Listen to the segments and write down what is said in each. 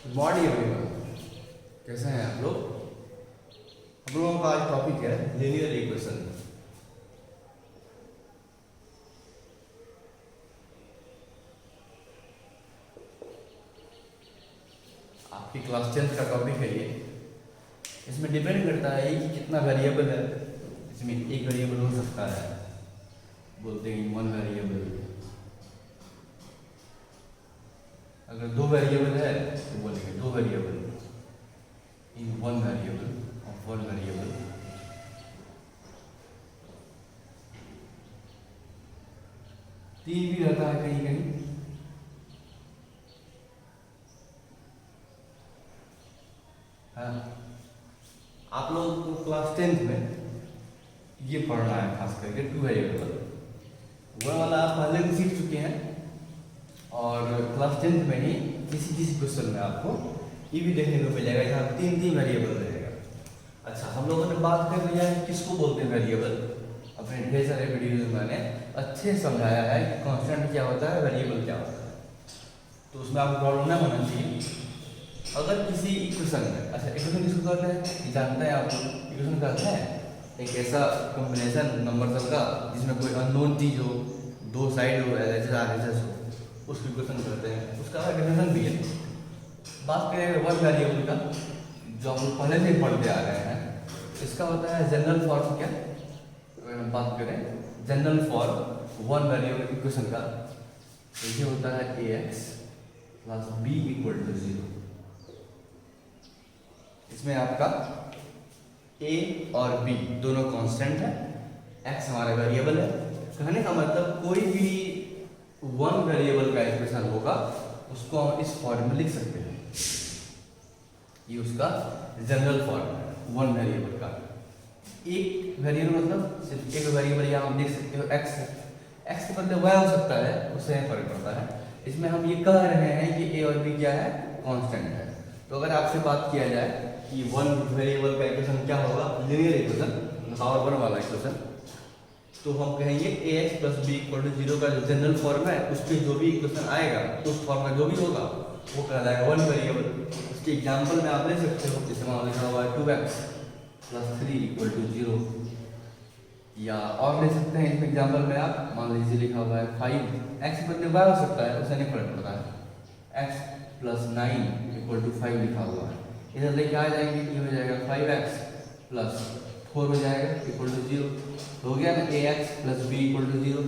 Morning everyone, कैसे हैं आप लोग। हम लोगों का आज टॉपिक है लीनियर इक्वेशन। आपकी क्लास 10th का टॉपिक है ये। इसमें डिपेंड करता है कि कितना वेरिएबल है। इसमें एक वेरिएबल हो सकता है, बोलते हैं वन वेरिएबल। अगर दो वेरिएबल है तो बोलेंगे दो variable in one variable of one variable. तीन भी रहता है कहीं कहीं। हाँ, आप लोगों को क्लास 10th में ये पढ़ना है, खास करके टू वेरिएबल। वन वाला आप पहले भी सीख चुके हैं, और क्लास 10th में ही किसी किसी क्वेश्चन में आपको ये भी देखने को मिलेगा जहाँ तीन तीन वेरिएबल रहेगा। अच्छा, हम लोगों ने बात कर लिया है किसको बोलते हैं वेरिएबल। अपने ढेर सारे वीडियोज में मैंने अच्छे से समझाया है कि कांस्टेंट क्या होता है, वेरिएबल क्या होता है, तो उसमें आपको प्रॉब्लम ना होना चाहिए। अगर किसी इक्वेशन में, अच्छा इक्वेशन किसको कहते हैं जानते हैं आप लोग। इक्वेशन कहते हैं एक ऐसा कॉम्बिनेशन नंबर सबका जिसमें कोई अननोन चीज हो, दो साइड हो, एलएचएस हो, उसको इक्वेशन कहते हैं। उसका डेफिनेशन भी है। बात करें वन वेरिएबल का, जो हम लोग पहले से ही पढ़ते आ रहे हैं, इसका होता है जनरल फॉर्म। क्या अगर हम बात करें general form one variable equation का, तो ये होता है ax plus b equal to 0। इसमें आपका a और b दोनों कांस्टेंट है, x हमारा वेरिएबल है। कहने का मतलब कोई भी वन वेरिएबल का इक्वेशन होगा उसको हम इस फॉर्म में लिख सकते हैं। ये उसका जनरल फॉर्म है वन वेरिएबल का। एक वेरिएबल मतलब सिर्फ एक वेरिएबल, यहाँ हम लिख सकते हो x है, x के बदले y हो सकता है, उससे फर्क पड़ता है। इसमें हम ये कह रहे हैं कि a और b क्या है, कांस्टेंट है। तो अगर आपसे बात किया जाए कि वन वेरिएबल का इक्वेशन क्या होगा, लीनियर इक्वेशन, पावर वन वाला इक्वेशन, तो हम कहेंगे ax plus b equal to 0 का जो जनरल फॉर्म है, उस पर जो भी इक्वेशन आएगा, उस फॉर्म में जो भी होगा वो कहलाएगा वन वेरिएबल। उसके एग्जांपल में आप ले सकते हो, जैसे मान लिखा हुआ है 2x प्लस 3 इक्वल टू 0, या और ले सकते हैं इसमें एग्जांपल में आप मान लीजिए लिखा हुआ है 5x बदले y हो सकता है, उससे नहीं फर्क पड़ता है। x प्लस 9 इक्वल टू 5 लिखा हुआ है, इधर लेके आ जाएंगे, ये हो जाएगा 5x प्लस 4 हो जाएगा इक्वल टू 0। हो गया ना ax plus b equal to 0।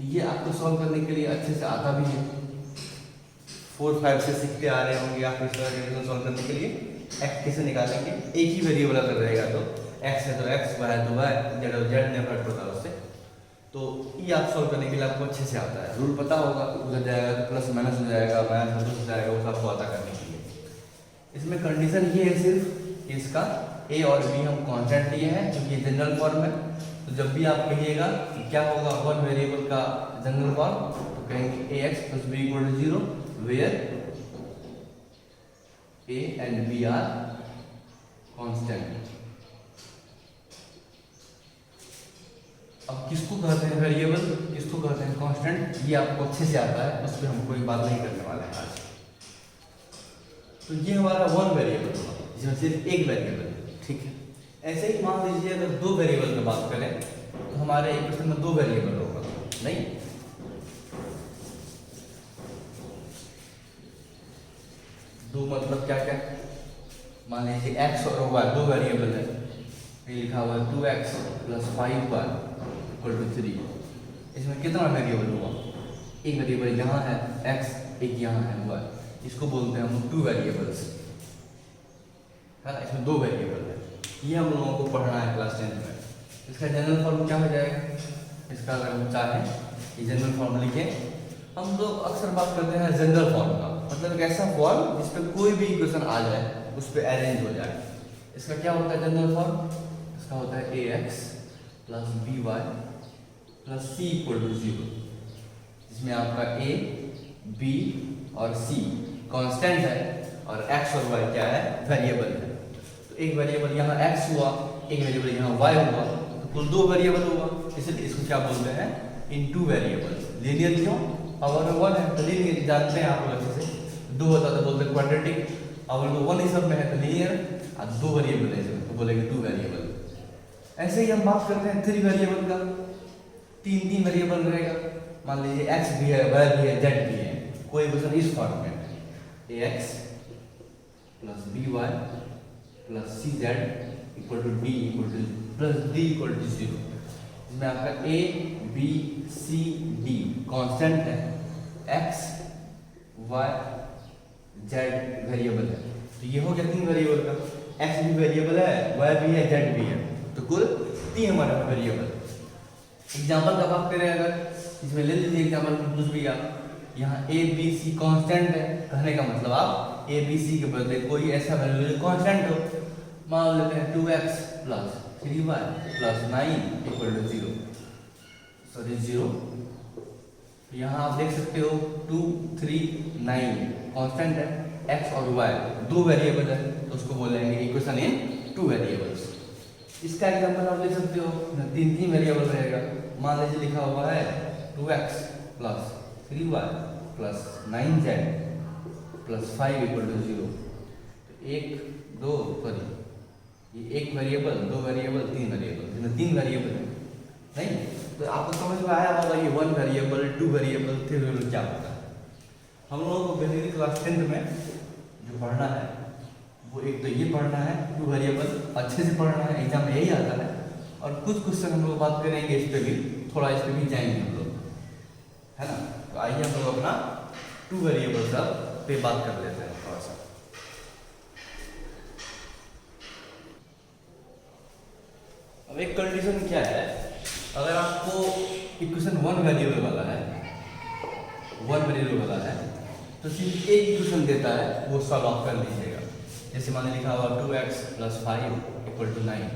ये आपको सॉल्व करने के लिए अच्छे से आता भी है, 4-5 से सीखते आ रहे होंगे आप इस तरह के सॉल्व करने के लिए। x कैसे निकालेंगे, एक ही वेरिएबल अगर रहेगा तो x है तो x, y है तो y, z और z नहीं फर्क पड़ता उससे। तो ये आप सॉल्व करने के लिए आपको अच्छे से आता है, रूल पता होगा, उधर जाएगा तो प्लस माइनस हो जाएगा, माइनस प्लस हो जाएगा, वो आपको आता करने के लिए। इसमें कंडीशन ये है सिर्फ कि इसका a और b हम कांस्टेंट लिए हैं, क्योंकि ये जनरल फॉर्म है। तो जब भी आप कहिएगा कि क्या होगा वन वेरिएबल का जनरल फॉर्म, तो कहेंगे ax plus b equal to 0 where a and b are constant. अब किसको कहते हैं वेरिएबल, किसको कहते हैं कांस्टेंट, ये आपको अच्छे से आता है, उस पर हम कोई बात नहीं करने वाले हैं आज। तो ये हमारा वन वेरिएबल होगा जिसमें सिर्फ एक वेरिएबल है, ठीक है। ऐसे ही मान लीजिए अगर दो वेरिएबल की बात करें तो हमारे इक्वेशन में दो वेरिएबल होगा, नहीं दो मतलब क्या क्या, मान लीजिए x और y दो वेरिएबल है, ये लिखा हुआ है 2x plus 5y equal to 3। इसमें कितना वेरिएबल हुआ, एक वेरिएबल यहाँ है x, एक यहाँ है y, इसको बोलते हैं हम टू वेरिएबल्स, है ना। इसमें दो वेरिएबल है, ये हम लोगों को पढ़ना है क्लास 10th में। इसका जनरल फॉर्म क्या हो जाएगा, इसका अगर हम चाहें कि जनरल फॉर्म लिखें, हम लोग अक्सर बात करते हैं जनरल फॉर्म का, मतलब एक ऐसा फॉर्म जिस पे कोई भी इक्वेशन आ जाए उस पर अरेंज हो जाए। इसका क्या होता है जनरल फॉर्म, इसका होता है ax plus by plus c equal to 0, जिसमें आपका a, b और c कांस्टेंट है और x और y क्या है, वेरिएबल है। तो एक वेरिएबल यहाँ x हुआ, एक वेरिएबल यहाँ y हुआ, तो कुल दो वेरिएबल हुआ, इसलिए इसको क्या बोलते हैं, इन टू वेरिएबल। लीनियर क्यों, पावर में वन है तो लीनियर जानते हैं आप लोग अच्छे से। दो होता तो बोलते क्वाड्रेटिक, अब लोग वन ही सब में है तो लीनियर, और दो वेरिएबल है इसमें तो बोलेंगे टू वेरिएबल। ऐसे ही हम बात करते हैं थ्री वेरिएबल का, तीन वेरिएबल रहेगा। मान लीजिए एक्स भी है, वाई भी है, जेड भी है, कोई क्वेश्चन इस फॉर्म में A X plus B Y plus C Z equal to D equal to plus D equal to 0। इसमें आपका A B C D constant है, एक्स वाई जेड वेरिएबल है। तो ये हो गया तीन वेरिएबल का, एक्स भी वेरिएबल है, वाई भी है, जेड भी है, तो कुल तीन हमारे पास वेरिएबल। एग्जाम्पल का बात करें अगर, इसमें ले लीजिए एग्जाम्पल कुछ भी आप, यहाँ ए बी सी कांस्टेंट है, कहने का मतलब आप ए बी सी के बदले कोई ऐसा वैल्यू जो कांस्टेंट हो, मान लेते हैं 2x plus 3y plus 9 equal to 0, sorry 0। यहाँ आप देख सकते हो 2 3 9 कांस्टेंट है, x और y दो वेरिएबल है, तो उसको बोलेंगे इक्वेशन इन टू वेरिएबल्स। इसका एग्जांपल आप ले सकते हो, तीन वेरिएबल रहेगा। मान लीजिए लिखा हुआ है 2x plus 3y plus 9z plus 5 equal to 0। तो एक दो सॉरी ये एक वेरिएबल, दो वेरिएबल, तीन वेरिएबल, इसमें तीन वेरिएबल है नहीं, तो आपको समझ में आया होगा ये one variable, two variable, three variable क्या होता है। हम लोगों को बेसिकली क्लास 10th में जो पढ़ना है वो एक तो ये पढ़ना है, टू वेरिएबल अच्छे से पढ़ना है, एग्जाम में यही आता है। और कुछ क्वेश्चन हम लोग बात करेंगे इस पे भी, थोड़ा इस पे भी जाएंगे हम लोग, है ना। तो आइए हम लोग अपना टू वेरिएबल सब पे बात कर लेते हैं थोड़ा सा। अब एक कंडीशन क्या है, अगर आपको इक्वेशन वन वेरिएबल वाला है, तो सिर्फ एक इक्वेशन देता है वो सॉल्व आप कर लीजिएगा। जैसे मैंने लिखा हुआ 2x प्लस 5 इक्वल टू 9,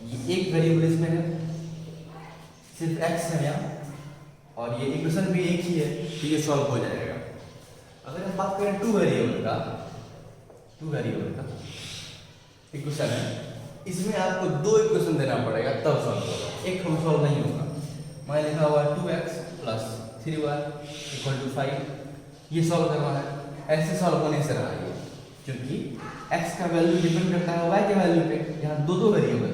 ये एक वेरिएबल इसमें है, सिर्फ x है यहाँ, और ये इक्वेशन भी एक ही है, तो ये सॉल्व हो जाएगा। अगर हम बात करें टू वेरिएबल का इक्वेशन है, इसमें आपको दो इक्वेशन देना पड़ेगा तब सॉल्व होगा, एक हम सॉल्व नहीं होगा। मैंने लिखा हुआ 2x plus 3y equal to 5, ये सॉल्व करना है, ऐसे सॉल्व होने से रहा है, क्योंकि x का वैल्यू डिपेंड करता है y के वैल्यू पे, यहाँ दो वेरिएबल है।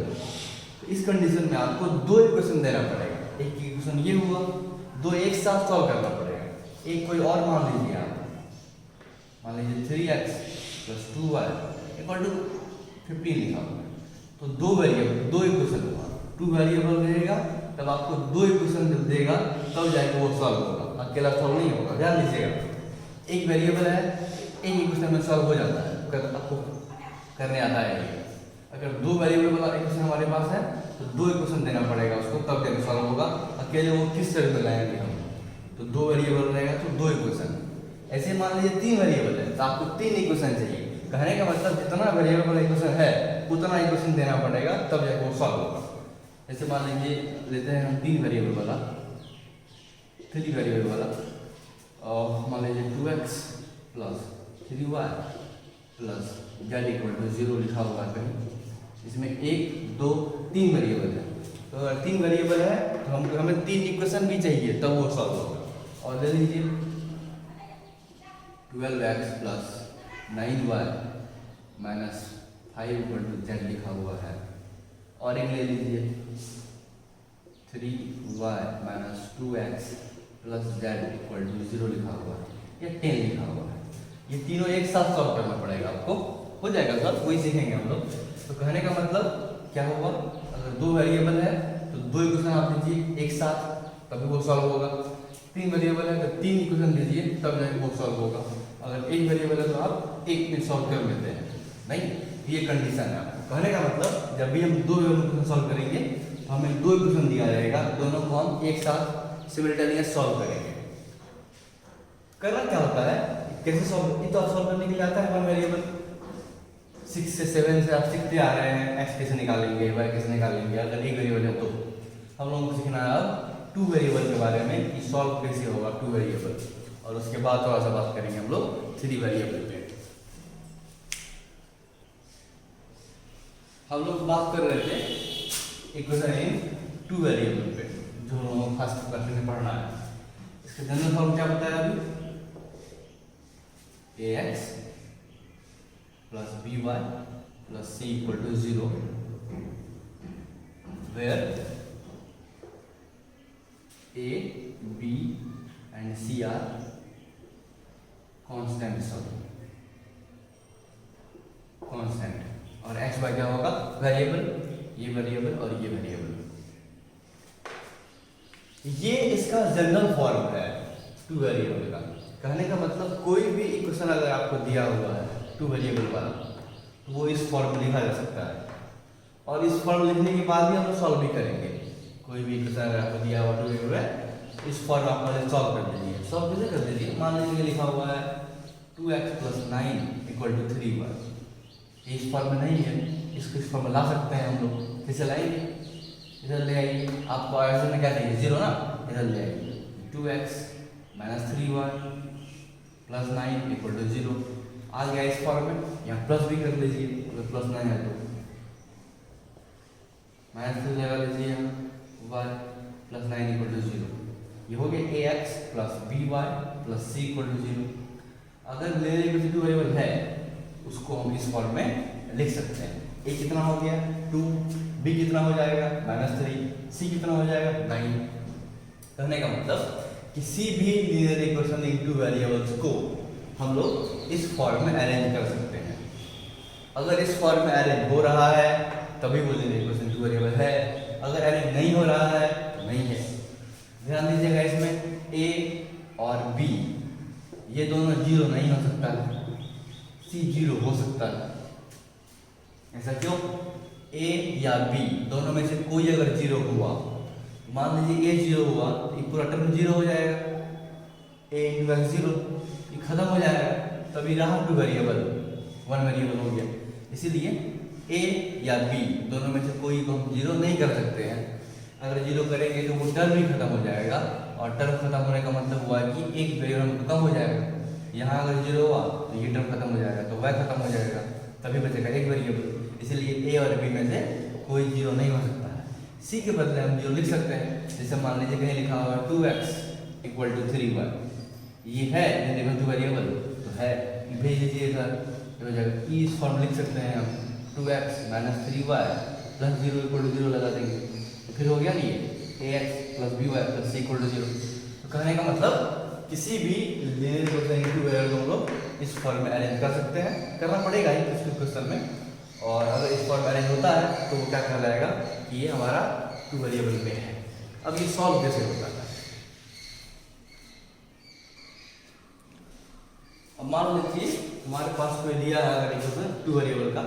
तो इस कंडीशन में आपको दो इक्वेशन देना पड़ेगा, एक इक्वेशन ये हुआ, दो एक साथ सॉल्व करना पड़ेगा। एक कोई और मान लीजिए आप, मान लीजिए 3x plus 2y equal to 15 लिखा हुआ, तो दो वेरिएबल, दो इक्वेशन हुआ, टू वेरिएबल रहेगा, तब आपको दो इक्वेशन जब देगा तब जाके वो सॉल्व होगा, अकेला सॉल्व नहीं होगा। ध्यान दीजिएगा, एक वेरिएबल है, एक इक्वेशन में सॉल्व हो जाता है, आपको करने आता है ये। अगर दो वेरिएबल वाला इक्वेशन हमारे पास है तो दो इक्वेशन देना पड़ेगा उसको, तब जाके सॉल्व होगा, अकेले वो किस तरह में लाएंगे हम। तो दो वेरिएबल रहेगा तो दो इक्वेशन। ऐसे मान लीजिए तीन वेरिएबल है तो आपको तीन इक्वेशन चाहिए, कहने का मतलब जितना वेरिएबल वाला इक्वेशन है उतना इक्वेशन देना पड़ेगा तब जाके वो सॉल्व होगा। जैसे मान लीजिए लेते हैं हम तीन वेरिएबल वाला, थ्री वेरिएबल वाला, और मान लीजिए 2x plus 3y plus z equal to 0 लिखा हुआ है कहीं, इसमें एक दो तीन वेरिएबल है। तो अगर तीन वेरिएबल है तो हमें तीन इक्वेशन भी चाहिए तब वो सॉल्व होगा। और ले लीजिए 12x plus 9y minus 5 equal to z लिखा हुआ है। और एक ले लीजिए 3y minus 2x plus z equal to 0 लिखा हुआ है, या 10 लिखा हुआ है। ये तीनों एक साथ सॉल्व करना पड़ेगा आपको, हो जाएगा सर, वही सीखेंगे हम लोग। तो कहने का मतलब क्या होगा, अगर दो वेरिएबल है तो दो इक्वेशन आप दीजिए एक साथ तभी वो सॉल्व होगा। तीन वेरिएबल है तो तीन इक्वेशन दीजिए तब जाके वो सॉल्व होगा। अगर एक वेरिएबल है तो आप एक में सॉल्व कर लेते हैं, नहीं, ये कंडीशन है। कहने का मतलब जब भी हम दो इक्वेशन सॉल्व करेंगे तो हमें दो इक्वेशन दिया जाएगा, दोनों को हम एक साथ सिमिलटेनियस सॉल्व करेंगे। करना क्या होता है, कैसे सॉल्व, ये तो सॉल्व करने के लिए आता है वन वेरिएबल। 6 से 7 से आप सीखते आ रहे हैं, एक्स कैसे निकालेंगे, वाई कैसे निकालेंगे। अगर एक वेरिएबल है तो हम लोगों को सीखना है अब टू वेरिएबल के बारे में कि सॉल्व कैसे होगा टू वेरिएबल, और उसके बाद थोड़ा सा बात करेंगे हम लोग थ्री वेरिएबल पे। हम लोग बात कर रहे थे इक्वेशन इन टू वेरिएबल पे, जो हम लोगों को फर्स्ट क्लास में पढ़ना है। इसका जनरल फॉर्म क्या बताया अभी, ax y plus C equal to 0, where a b and c are constants constant और एक्स वाई क्या होगा वेरिएबल, ये वेरिएबल और ये वेरिएबल। ये इसका जनरल फॉर्म है टू वेरिएबल का। कहने का मतलब कोई भी इक्वेशन अगर आपको दिया हुआ है टू वेरिएबल वाला तो वो इस फॉर्म में लिखा जा सकता है, और इस फॉर्म लिखने के बाद ही हम लोग सॉल्व भी करेंगे। कोई भी इक्वेशन अगर आपको दिया हुआ टू वेरिएबल है, इस फॉर्म आप पहले सॉल्व कर दीजिए। सॉल्व कैसे कर दीजिए, मान लीजिए लिखा हुआ है 2x + 9 = 3y, इस फॉर्म में नहीं है, इसको इस फॉर्म में ला सकते हैं हम लोग। कैसे लाएंगे, इधर ले आइए, आपको आंसर में क्या चाहिए 0 ना, इधर ले आइए 2x - 3y + 9 = 0 आ गया इस फॉर्म में। यहाँ प्लस भी कर लीजिए, अगर प्लस 9 है तो -3 लगा लीजिए, यहाँ y + 9 = 0। ये हो गया ax + by + c = 0। अगर मेरे पास टू वेरिएबल है उसको हम इस फॉर्म में लिख सकते हैं। a कितना हो गया 2, b कितना हो जाएगा -3, c कितना हो जाएगा 9। कहने का मतलब किसी भी linear equation in two variables को हम लोग इस फॉर्म में अरेंज कर सकते हैं। अगर इस फॉर्म में अरेंज हो रहा है तभी वो लीनियर इक्वेशन टू वेरिएबल है, अगर अरेंज नहीं हो रहा है तो नहीं है। ध्यान दीजिएगा, इसमें a और b ये दोनों 0 नहीं हो सकता है, c 0 हो सकता है। ऐसा क्यों, a या b दोनों में से कोई अगर 0 हुआ, मान लीजिए a 0 हुआ तो ये पूरा टर्म 0 हो जाएगा, a × 0 ये खत्म हो जाएगा, तभी रहा टू वेरिएबल, वन वेरिएबल हो गया। इसीलिए a या b दोनों में से कोई को हम 0 नहीं कर सकते हैं। अगर 0 करेंगे तो वो टर्म ही खत्म हो जाएगा, और टर्म खत्म होने का मतलब हुआ कि एक वेरिएबल कम हो जाएगा। यहाँ अगर 0 हुआ तो ये टर्म खत्म हो जाएगा, तो y खत्म हो जाएगा, तभी बचेगा एक वेरिएबल। इसीलिए a और b में से कोई 0 नहीं हो सकता है। c के बदले हम 0 लिख सकते हैं। जैसे मान लीजिए कहीं लिखा हुआ 2x = 3y, ये है लेकिन टू वेरिएबल तो है, भेज दीजिए इधर, तो हो जाएगा कि इस फॉर्म लिख सकते हैं हम 2x - 3y + 0 = 0 लगा देंगे, तो फिर हो गया नहीं ये ax + by + c = 0। तो कहने का मतलब किसी भी लीनियर इक्वेशन टू वेरिएबल हम लोग इस फॉर्म में अरेंज कर सकते हैं, करना पड़ेगा ही कुछ क्वेश्चन में। और अगर इस फॉर्म में अरेंज होता है तो वो क्या कहलाएगा कि ये हमारा टू वेरिएबल में है। अब ये सॉल्व कैसे होता है, अब मान लीजिए हमारे पास कोई दिया है अगर इक्वेशन टू वेरिएबल का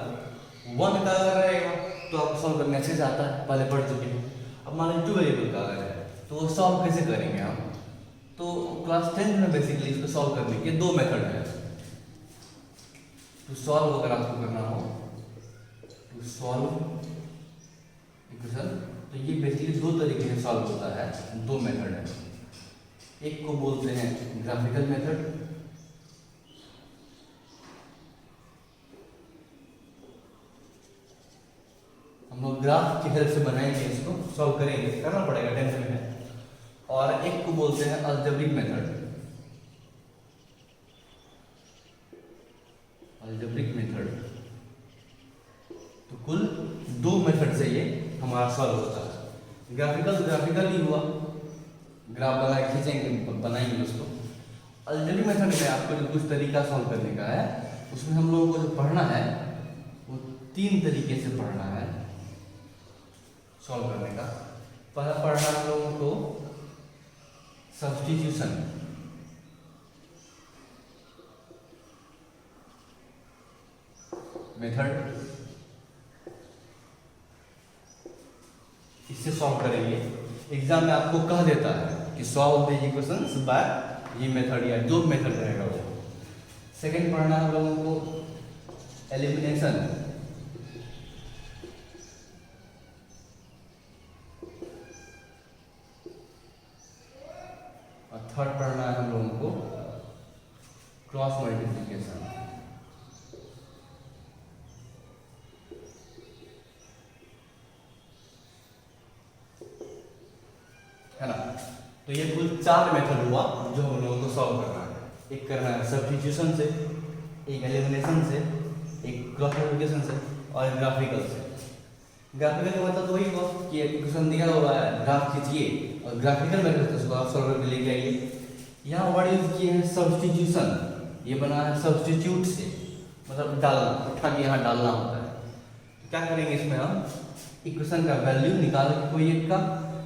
1 का अगर रहेगा तो आपको सॉल्व करने अच्छे से आता है, पहले पढ़ चुके हैं। अब मान लीजिए टू वेरिएबल का अगर है तो वो सॉल्व कैसे करेंगे हम, तो क्लास 10 में बेसिकली इसको सॉल्व करने के दो मेथड है। टू सॉल्व अगर आपको करना हो टू सॉल्व इक्वेशन, तो ये बेसिकली दो तरीके से सॉल्व होता है, दो मेथड है। एक को बोलते हैं ग्राफिकल मेथड, हम लोग ग्राफ की हेल्प से बनाएंगे, इसको सॉल्व करेंगे, करना पड़ेगा, टेंशन में है। और एक को बोलते हैं अलजेब्रिक मेथड। अलजेब्रिक मेथड, तो कुल दो मेथड से ये हमारा सॉल्व होता है। ग्राफिकल ही हुआ, ग्राफ बना खींचेंगे बनाएंगे उसको। अलजेब्रिक मेथड में आपको जो कुछ तरीका सॉल्व करने का है, उसमें हम लोगों को जो पढ़ना है वो 3 तरीके से पढ़ना है सॉल्व करने का। पहला पढ़ना हम लोगों को सब्स्टिट्यूशन, मेथड, इससे सॉल्व करेंगे। एग्जाम में आपको कह देता है कि सॉल्व द इक्वेशंस बाय ये मेथड या जो मेथड रहेगा वो। सेकंड पढ़ना हम लोगों को एलिमिनेशन, और थर्ड पढ़ना है हम लोगों को क्रॉस मल्टीप्लिकेशन। है ना, तो ये कुल 4 मेथड हुआ जो हम लोगों को सॉल्व करना है। एक करना है सब्स्टिट्यूशन से, एक एलिमिनेशन से, एक क्रॉस मल्टीप्लिकेशन से और एक ग्राफिकल से। ग्राफिकल का मतलब तो वही हुआ कि एक इक्वेशन दिया हुआ है, ग्राफ खींचिए, और ग्राफिकल मेथड से उसको आप सॉल्व करके लेके आइए। यहाँ वर्ड यूज किए हैं सब्स्टिट्यूशन, ये बना है सब्स्टिट्यूट से, मतलब डालना, उठा के यहाँ डालना होता है। तो क्या करेंगे इसमें हम इक्वेशन का वैल्यू निकाल के कोई एक का,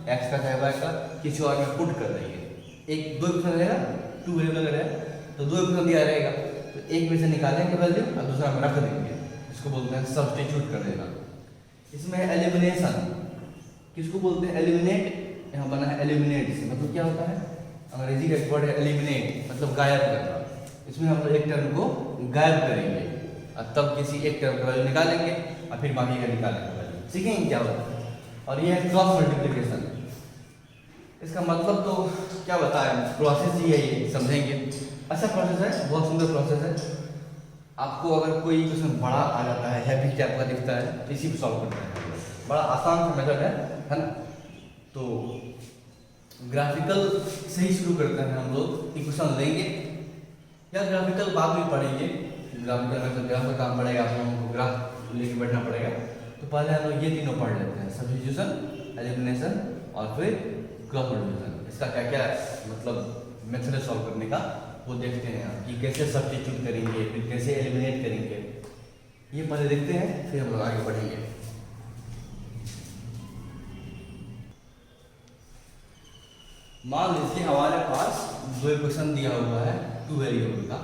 एक्स का चाहे वाई का, किसी और में पुट कर देंगे। एक दो इक्वेशन रहेगा, टू वेरिएबल रहेगा, तो दो इक्वेशन दिया रहेगा, तो एक में से निकालेंगे वैल्यू और दूसरा में रख देंगे, इसको बोलते हैं सब्स्टिट्यूट कर देना। इसमें एलिमिनेशन किसको बोलते हैं, एलिमिनेट, यहाँ बना है एलिमिनेट से, मतलब क्या होता है, अंग्रेजी का एक वर्ड है एलिमिनेट, मतलब गायब करना। इसमें हम लोग एक टर्म को गायब करेंगे और तब किसी एक टर्म का वैल्यू निकालेंगे और फिर बाकी का निकालेंगे वैल्यू, सीखेंगे क्या होता है। और ये है क्रॉस मल्टीप्लिकेशन। इसका मतलब तो क्या बताएं, प्रोसेस ही है ये, समझेंगे। अच्छा प्रोसेस है, बहुत सुंदर प्रोसेस है। आपको अगर कोई क्वेश्चन बड़ा आ जाता है, हैवी टाइप का दिखता है, तो इसी को सॉल्व करना है, बड़ा आसान सा मेथड है ना। तो ग्राफिकल से ही शुरू करते हैं हम लोग। इक्वेशन लेंगे या ग्राफिकल बाद में पढ़ेंगे, ग्राफिकल में ग्राफ का काम पड़ेगा, आप लोगों को ग्राफ लेके बैठना पड़ेगा। तो पहले हम लोग ये तीनों पढ़ लेते हैं, सब्स्टिट्यूशन, एलिमिनेशन और फिर क्रॉस मल्टीप्लिकेशन। इसका क्या क्या मतलब मेथड है सॉल्व करने का, वो देखते हैं कि कैसे सब्स्टिट्यूट करेंगे, फिर कैसे एलिमिनेट करेंगे, ये पहले देखते हैं, फिर हम लोग आगे बढ़ेंगे। मान लीजिए हमारे पास दो इक्वेशन दिया हुआ है टू वेरिएबल का,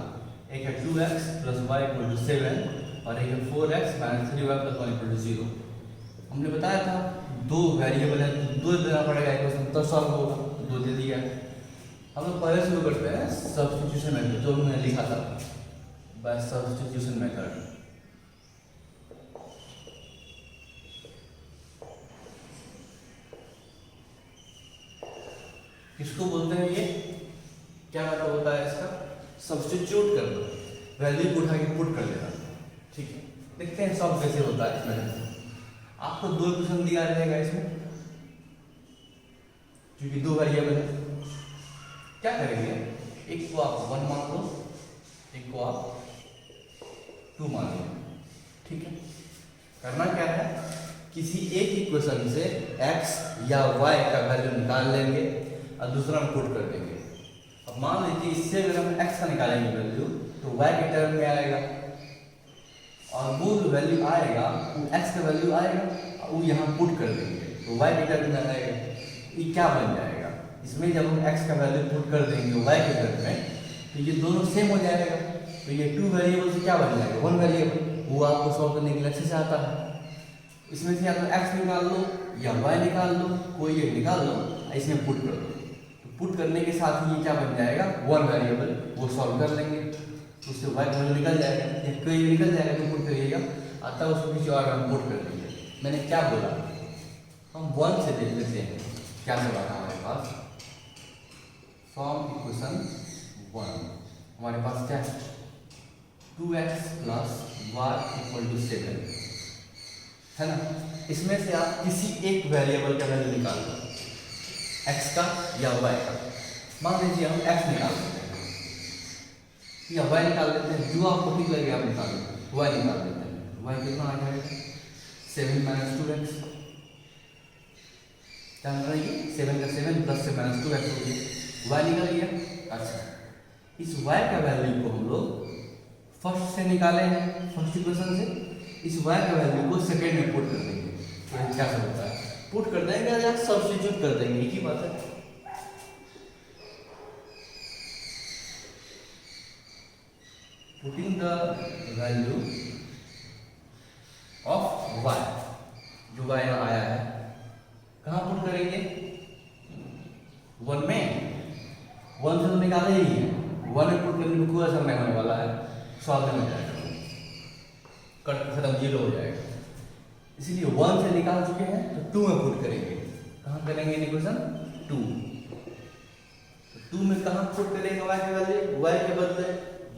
एक है 2x + y = 7 और एक है 4x - 3y + 1 = 0। हमने बताया था दो वेरिएबल है तो दो देना पड़ेगा इक्वेशन, तब सॉल्व होगा, दो दे दिया है। हम लोग पहले शुरू करते हैं सब्स्टिट्यूशन मेथड, जो मैंने लिखा था बाय सब्स्टिट्यूशन मेथड। किसको बोलते हैं, ये क्या मतलब होता है इसका, सब्स्टिट्यूट करना, वैल्यू को उठा के पुट कर देना। ठीक है, देखते हैं सॉल्व कैसे होता है इसमें। आपको दो इक्वेशन दिया रहेगा इसमें, क्योंकि दो वेरिएबल है। क्या करेंगे, एक को आप 1 मान लो, एक को आप 2 मान लो। ठीक है, करना क्या है, किसी एक इक्वेशन से x या y का वैल्यू निकाल लेंगे और दूसरा में पुट कर देंगे। अब मान लीजिए इससे अगर हम x का निकालेंगे वैल्यू, तो y के टर्म में आएगा, और वो जो वैल्यू आएगा वो x का वैल्यू आएगा और वो यहाँ पुट कर देंगे, तो y के टर्म में आएगा। ये क्या बन जाएगा, इसमें जब हम x का वैल्यू पुट कर देंगे y के टर्म में, तो ये दोनों सेम हो जाएगा। तो ये टू वेरिएबल से क्या बन जाएगा, वन वेरिएबल। वो आपको सॉल्व करने के लिए अच्छे से आता है। इसमें से या तो x निकाल लो या y निकाल लो, कोई एक निकाल लो, इसमें पुट कर दो। तो पुट करने के साथ ही ये क्या बन जाएगा, वन वेरिएबल, वो सॉल्व कर लेंगे, तो उससे y का वैल्यू निकल जाएगा, या कोई निकल जाएगा तो पुट करिएगा, आता उसको किसी और में पुट कर देंगे। मैंने क्या बोला, हम 1 से देख लेते हैं क्या से बात हमारे पास। फ्रॉम इक्वेशन 1 हमारे पास क्या है, 2x + y = 7 है ना। इसमें से आप किसी एक वेरिएबल का वैल्यू निकाल लो, x का या y का। मान लीजिए हम x निकाल लेते हैं या y निकाल लेते हैं, जो आपको ठीक लगे आप निकाल लो, y निकाल लेते हैं। y कितना आ जाएगा, 7 - 2x, क्या बन रहा है, 7 का 7 प्लस से माइनस 2x हो गया, y निकल गया। अच्छा, इस y का वैल्यू को हम लोग फर्स्ट से निकाले हैं, फर्स्ट इक्वेशन से, इस y का वैल्यू को सेकेंड में पुट कर देंगे। तो क्या होता है, पुट कर देंगे या सब्स्टिट्यूट कर देंगे, एक ही बात है। Putting the value of y, जो y यहाँ आया है, कहाँ पुट करेंगे, 1 में, 1 से तो निकाले ही है, 1 में पुट करने में कोई असर नहीं होने वाला है, सॉल्व हो जाएगा, कट खत्म, 0 हो जाएगा। इसीलिए 1 से निकाल चुके हैं तो 2 में पुट करेंगे। कहाँ करेंगे इक्वेशन 2, तो 2 में कहाँ पुट करेंगे y के वैल्यू, y के बदले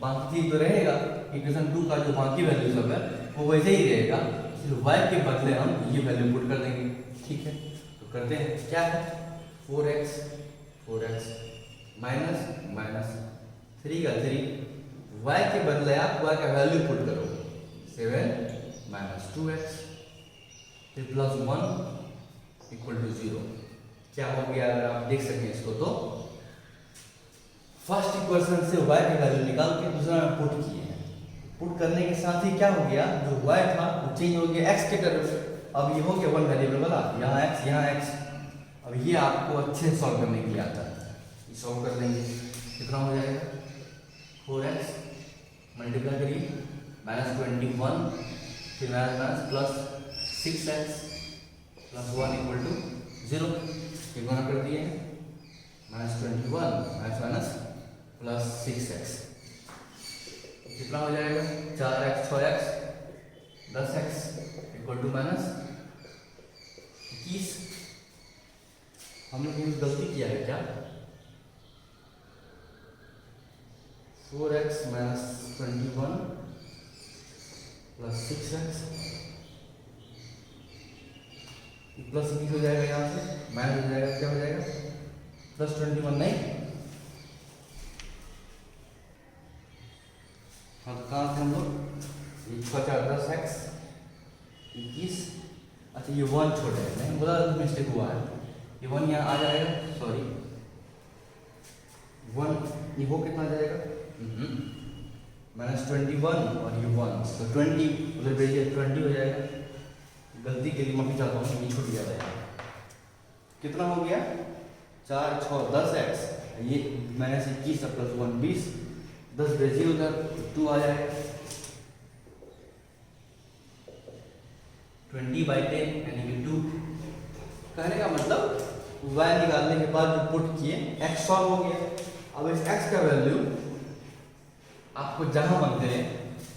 बाकी चीज तो रहेगा, इक्वेशन 2 का जो बाकी वैल्यू सब है वो वैसे ही रहेगा, सिर्फ y के बदले हम ये वैल्यू पुट कर देंगे। ठीक है, तो करते हैं, क्या है, 4x माइनस 3 का 3, y के बदले आप y का वैल्यू पुट करो, 7 माइनस 2x फिर प्लस 1 इक्वल टू 0। क्या हो गया अगर आप देख सकें इसको तो फर्स्ट इक्वेशन से y की वैल्यू निकाल के दूसरा में पुट किए हैं। पुट करने के साथ ही क्या हो गया, जो y था वो चेंज हो गया x के तरफ। अब ये हो गया वन वेरिएबल वाला, यहाँ x यहाँ x। अब ये आपको अच्छे से सॉल्व करने के लिए आता है, ये सॉल्व कर लेंगे। कितना हो जाएगा 4x मल्टीप्लाई करिए -21 फिर minus plus 6x plus 1 equal to 0। ये गुणा कर दिए -21 माइनस प्लस 6x कितना हो जाएगा 4x 6x 10x equal to minus 21। हमने कहीं गलती किया है क्या, 4x minus 21 plus 6x plus 21 हो जाएगा, यहाँ से माइनस हो जाएगा, क्या हो जाएगा प्लस 21 नहीं। हाँ तो कहाँ थे हम लोग, ये 10x 21। अच्छा ये 1 छोड़ है, नहीं बोला मिस्टेक हुआ है, ये 1 यहाँ आ जाएगा, सॉरी 1 ये वो कितना आ जाएगा -21 और ये 1 तो 20 उधर भेजिए 20 हो जाएगा। गलती के लिए माफी चाहता हूँ, ये छूट गया था। कितना हो गया 4 6 10x ये -21 प्लस 1 20 10 भेजिए उधर 2 आ जाएगा 20/10 यानी कि 2। कहने का मतलब y निकालने के बाद जो पुट किए x सॉल्व हो गया। अब इस x का वैल्यू आपको जहां मन करे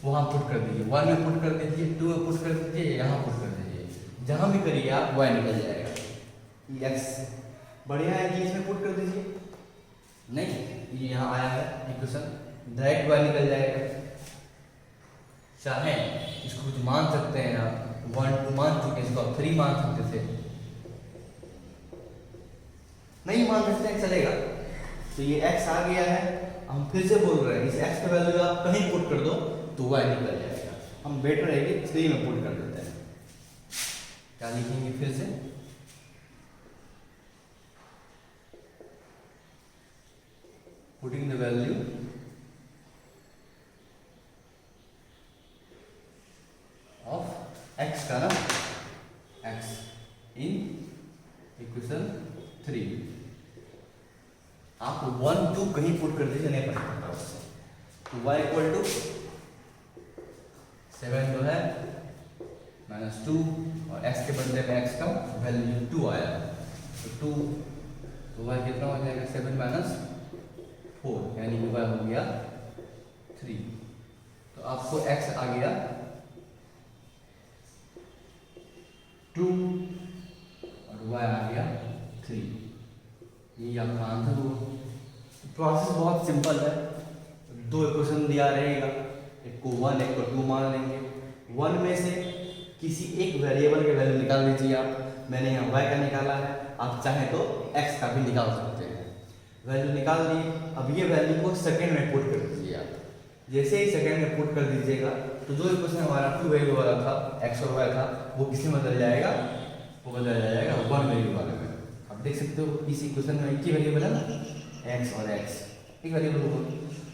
वहां पुट कर दीजिए, 1 में पुट कर दीजिए, 2 में पुट कर दीजिए, यहाँ पुट कर दीजिए, जहां भी करिए आप y निकल जाएगा। x बढ़िया है कि इसमें पुट कर दीजिए, नहीं ये यहाँ आया है इक्वेशन डायरेक्ट y निकल जाएगा। चाहे इसको कुछ मान सकते हैं आप, 1 2 मान चुके, इसको आप 3 मान सकते थे, नहीं मान सकते हैं चलेगा। तो ये x आ गया है, हम फिर से बोल रहे हैं इस x का वैल्यू आप कहीं पुट कर दो तो y निकल जाएगा। हम बेटर है कि 3 में पुट कर देते हैं। क्या लिखेंगे फिर से, putting the value of x का ना x इन इक्वेशन 3। आप 1 2 कहीं पुट कर दीजिए, नहीं पता पड़ता उससे। तो y इक्वल टू 7 जो है -2 और x के बदले में x का वैल्यू 2 आया तो 2 तो y कितना हो जाएगा 7 माइनस 4 यानी कि y हो गया 3। तो आपको x आ गया 2 और y आ गया 3। ये आपका आंसर हुआ। प्रोसेस बहुत सिंपल है, 2 इक्वेशन दिया रहेगा, एक को 1 एक को 2 मान लेंगे। 1 में से किसी एक वेरिएबल के वैल्यू निकाल लीजिए आप। मैंने यहाँ y का निकाला है, आप चाहें तो x का भी निकाल सकते हैं। वैल्यू निकाल ली, अब ये वैल्यू को सेकेंड में पुट कर दीजिए आप। जैसे ही सेकेंड में पुट कर दीजिएगा तो जो इक्वेशन हमारा 2 वैल्यू वाला था x और y था वो किसमें बदल जाएगा, वो बदल जाएगा 1 वैल्यू वाले में। आप देख सकते हो इस इक्वेशन में एक ही वेरिएबल है ना, x और x एक वेरिएबल होगा।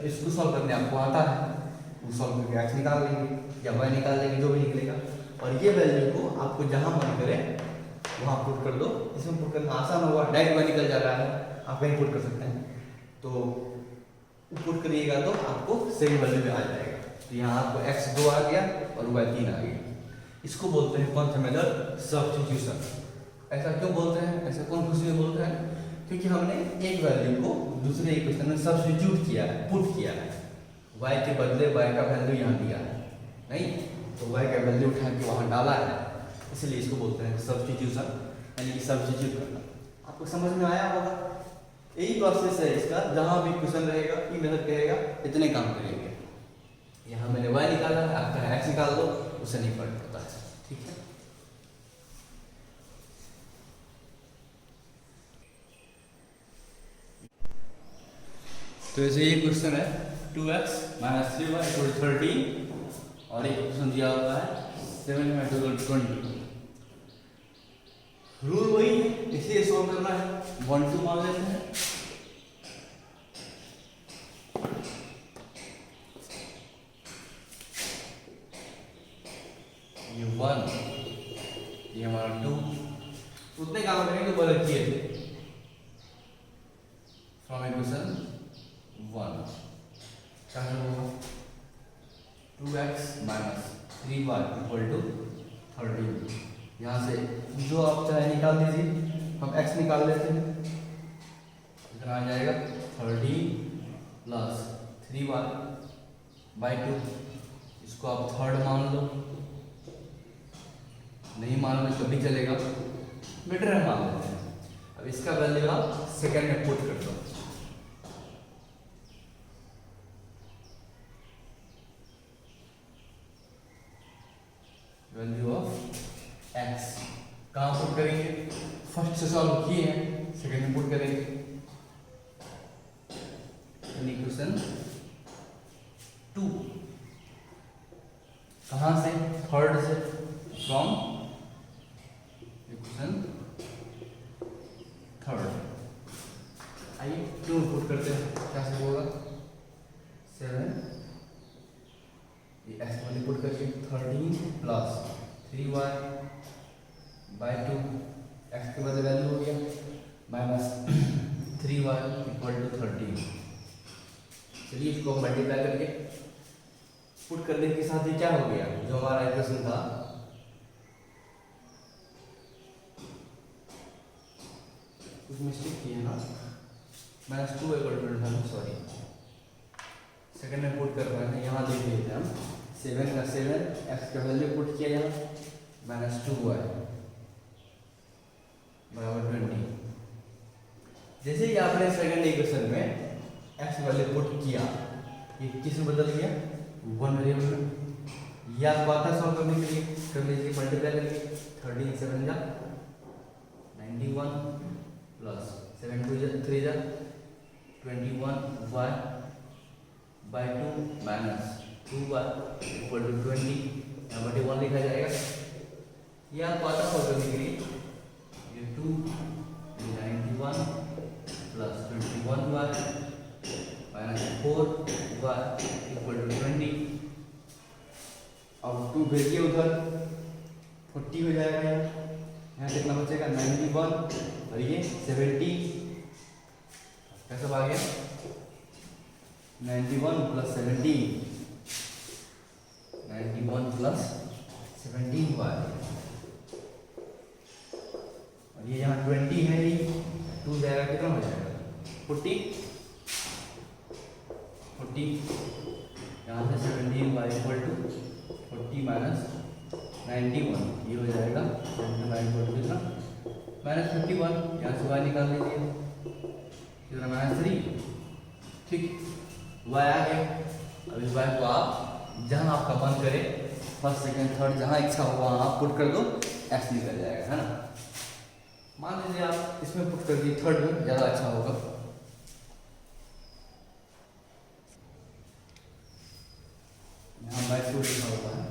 इसको सॉल्व करने आपको आता है, वो सॉल्व करके x निकाल लेंगे या y निकाल लेंगे, जो भी निकलेगा। और ये वैल्यू को आपको जहां मन करे वहां पुट कर दो। इसमें पुट करना आसान होगा, डायरेक्ट y निकल जा रहा है, आप कहीं पुट कर सकते हैं। तो पुट करिएगा तो आपको सेम वैल्यू में आ जाएगा। तो यहाँ आपको x 2 आ गया और y 3 आ गया। इसको बोलते हैं कौन सा मेथड, सब्स्टिट्यूशन। ऐसा क्यों बोलते हैं, ऐसा कौन खुशी में बोलते हैं, क्योंकि हमने एक वैल्यू को दूसरे इक्वेशन में सब्स्टिट्यूट किया है, पुट किया है। y के बदले y का वैल्यू यहाँ दिया है, नहीं तो y का वैल्यू उठा के वहाँ डाला है, इसलिए इसको बोलते हैं सब्स्टिट्यूशन, यानी कि सब्स्टिट्यूट करना। आपको समझ में आया होगा, यही प्रोसेस है इसका। जहाँ भी क्वेश्चन रहेगा ये मेथड कहेगा इतने काम करेंगे। यहाँ मैंने y निकाला है, आपका x निकाल दो, उससे नहीं फर्क पड़ता है, ठीक है। तो ऐसे ये क्वेश्चन है 2x - 3y = 13 और एक क्वेश्चन दिया हुआ है 7 मेट्रिकल 20। रूल वही है, इसे सॉल्व करना है। 1 2 मान लेते हैं। ये 1, ये हमारा 2, उतने काम करेंगे जो बदल किए थे फ्रॉम इक्वेशन 1। क्या होगा 2x minus 3y equal to 13। यहाँ से जो आप चाहे निकाल दीजिए, हम x निकाल लेते हैं। कितना आ जाएगा 13 प्लस 3y बाई 2। इसको आप थर्ड मान लो, नहीं मान लो कभी चलेगा, बेटर है मान लेते हैं। अब इसका वैल्यू आप सेकेंड में पुट कर दो। वैल्यू ऑफ x कहाँ पुट करेंगे? फर्स्ट से सॉल्व किए हैं, सेकेंड में पुट करेंगे। इक्वेशन 2 कहाँ से? थर्ड से, फ्रॉम इक्वेशन थर्ड। आइए 2 पुट करते हैं, क्या से होगा 7, ये x वाले पुट करके 13 प्लस 3y बाई 2, x के बदले वैल्यू हो गया माइनस 3y इक्वल टू 13। चलिए इसको मल्टीप्लाई करके पुट करने के साथ ही क्या हो गया, जो हमारा इक्वेशन था कुछ मिस्टेक किया ना, minus 2 equal to 12, sorry second में पुट कर रहे हैं। यहाँ देख लेते हैं हम 7 का 7 x का वैल्यू पुट किया यहाँ माइनस 2y बराबर 20। जैसे ही आपने सेकंड इक्वेशन में x वैल्यू पुट किया, ये किस में बदल गया 1 वेरिएबल में। ये आपको आता है सॉल्व करने के लिए, कर लीजिए मल्टीप्लाई करके 13 7 जा 91 प्लस 7 2 जा 3 जा 21y by 2 minus 2y equal to 20। यहाँ बटे 1 लिखा जाएगा। ये आपको आता सॉल्व करने के लिए, ये 2 91 plus 21y minus 4y equal to 20। अब 2 भेजिए उधर 40 हो जाएगा। यहाँ कितना बचेगा 91 और ये 70, कैसा आ गया 91 प्लस 17, 91 प्लस 17y और ये यहाँ 20 है, ये 2 जाएगा, कितना हो जाएगा 40 यहाँ से 17y इक्वल टू 40 माइनस 91, ये हो जाएगा 79 इक्वल टू कितना माइनस 51। यहाँ से y निकाल लीजिए, कितना माइनस 3, ठीक y आ गया। अब इस y को आप जहाँ आपका मन करे फर्स्ट सेकंड थर्ड जहाँ इच्छा हो वहाँ आप पुट कर दो, x निकल जाएगा, है ना। मान लीजिए आप इसमें पुट कर दिए थर्ड में, ज़्यादा अच्छा होगा। यहाँ बाई 2 लिखा हुआ है,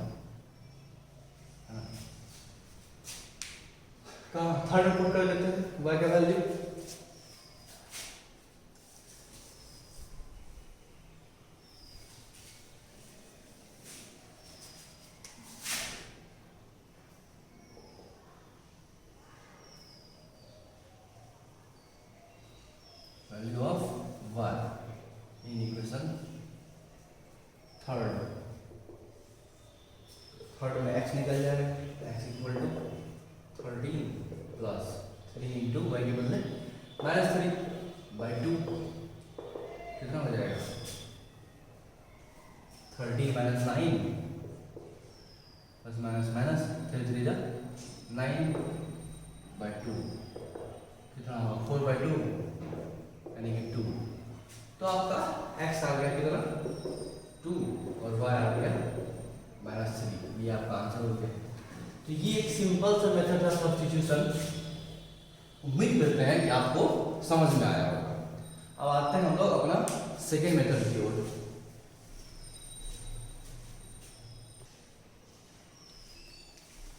कहाँ थर्ड में पुट कर देते हैं y का value. Value of y in equation third में x निकल जाएगा, x equal to 13 plus 3 into y के बदले माइनस 3 बाई 2, कितना हो जाएगा 13 माइनस 9 बस माइनस माइनस 3 3 जा 9 बाई 2, कितना होगा 4 बाई 2 यानी कि 2। तो आपका x आ गया कितना 2 और y आ गया माइनस 3, ये आपका आंसर हो गया। तो ये एक सिंपल सा मेथड था सब्स्टिट्यूशन। उम्मीद करते हैं कि आपको समझ में आया होगा। अब आते हैं हम लोग अपना सेकेंड मेथड की ओर।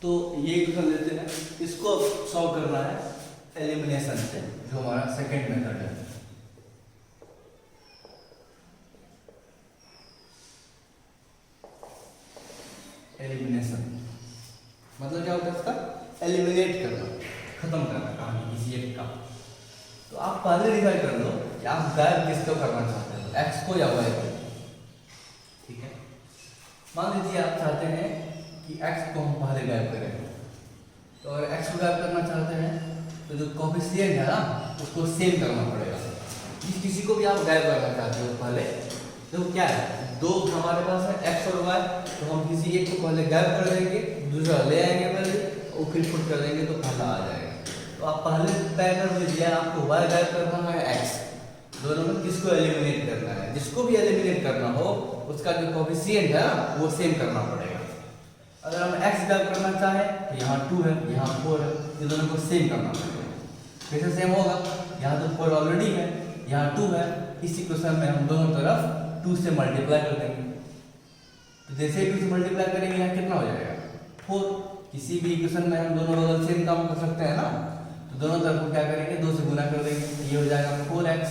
तो ये क्वेश्चन लेते हैं, इसको सॉल्व करना है एलिमिनेशन से, जो हमारा सेकंड मेथड है। एलिमिनेशन मतलब क्या होता है इसका? एलिमिनेट करना, खत्म करना कहानी किसी एक का। तो आप पहले डिसाइड कर लो कि आप गायब किसको करना चाहते हो, एक्स को या वाई को। ठीक है, मान लीजिए आप चाहते हैं कि एक्स को हम पहले गायब करें। तो अगर एक्स को गायब करना चाहते हैं तो जो कोफिशिएंट है ना उसको सेम करना पड़ेगा। किसी को भी आप गायब करना चाहते हो पहले, तो क्या है, दो हमारे पास है एक्स और वाई, तो हम किसी एक को पहले गायब कर देंगे, दूसरा ले आएंगे पहले और फिर पुट कर देंगे तो पहला आ जाएगा। तो आप पहले तय कर लीजिए आपको वाई गायब करना है एक्स, दोनों में किसको एलिमिनेट करना है। जिसको भी एलिमिनेट करना हो उसका जो कोफिशिएंट है ना वो सेम करना पड़ेगा। अगर हम x गायब करना चाहें तो यहाँ 2 है, यहाँ 4 है, ये दोनों को सेम करना पड़ेगा। कैसे सेम होगा? यहाँ तो 4 ऑलरेडी है, यहाँ 2 है, इसी क्वेश्चन में हम दोनों तरफ 2 से मल्टीप्लाई कर देंगे। तो जैसे ही 2 से मल्टीप्लाई करेंगे यहाँ कितना हो जाएगा? 4। किसी भी इक्वेशन में हम दोनों बगल सेम काम कर सकते हैं ना, तो दोनों तरफ को क्या करेंगे 2 से गुना कर देंगे। ये हो जाएगा 4x,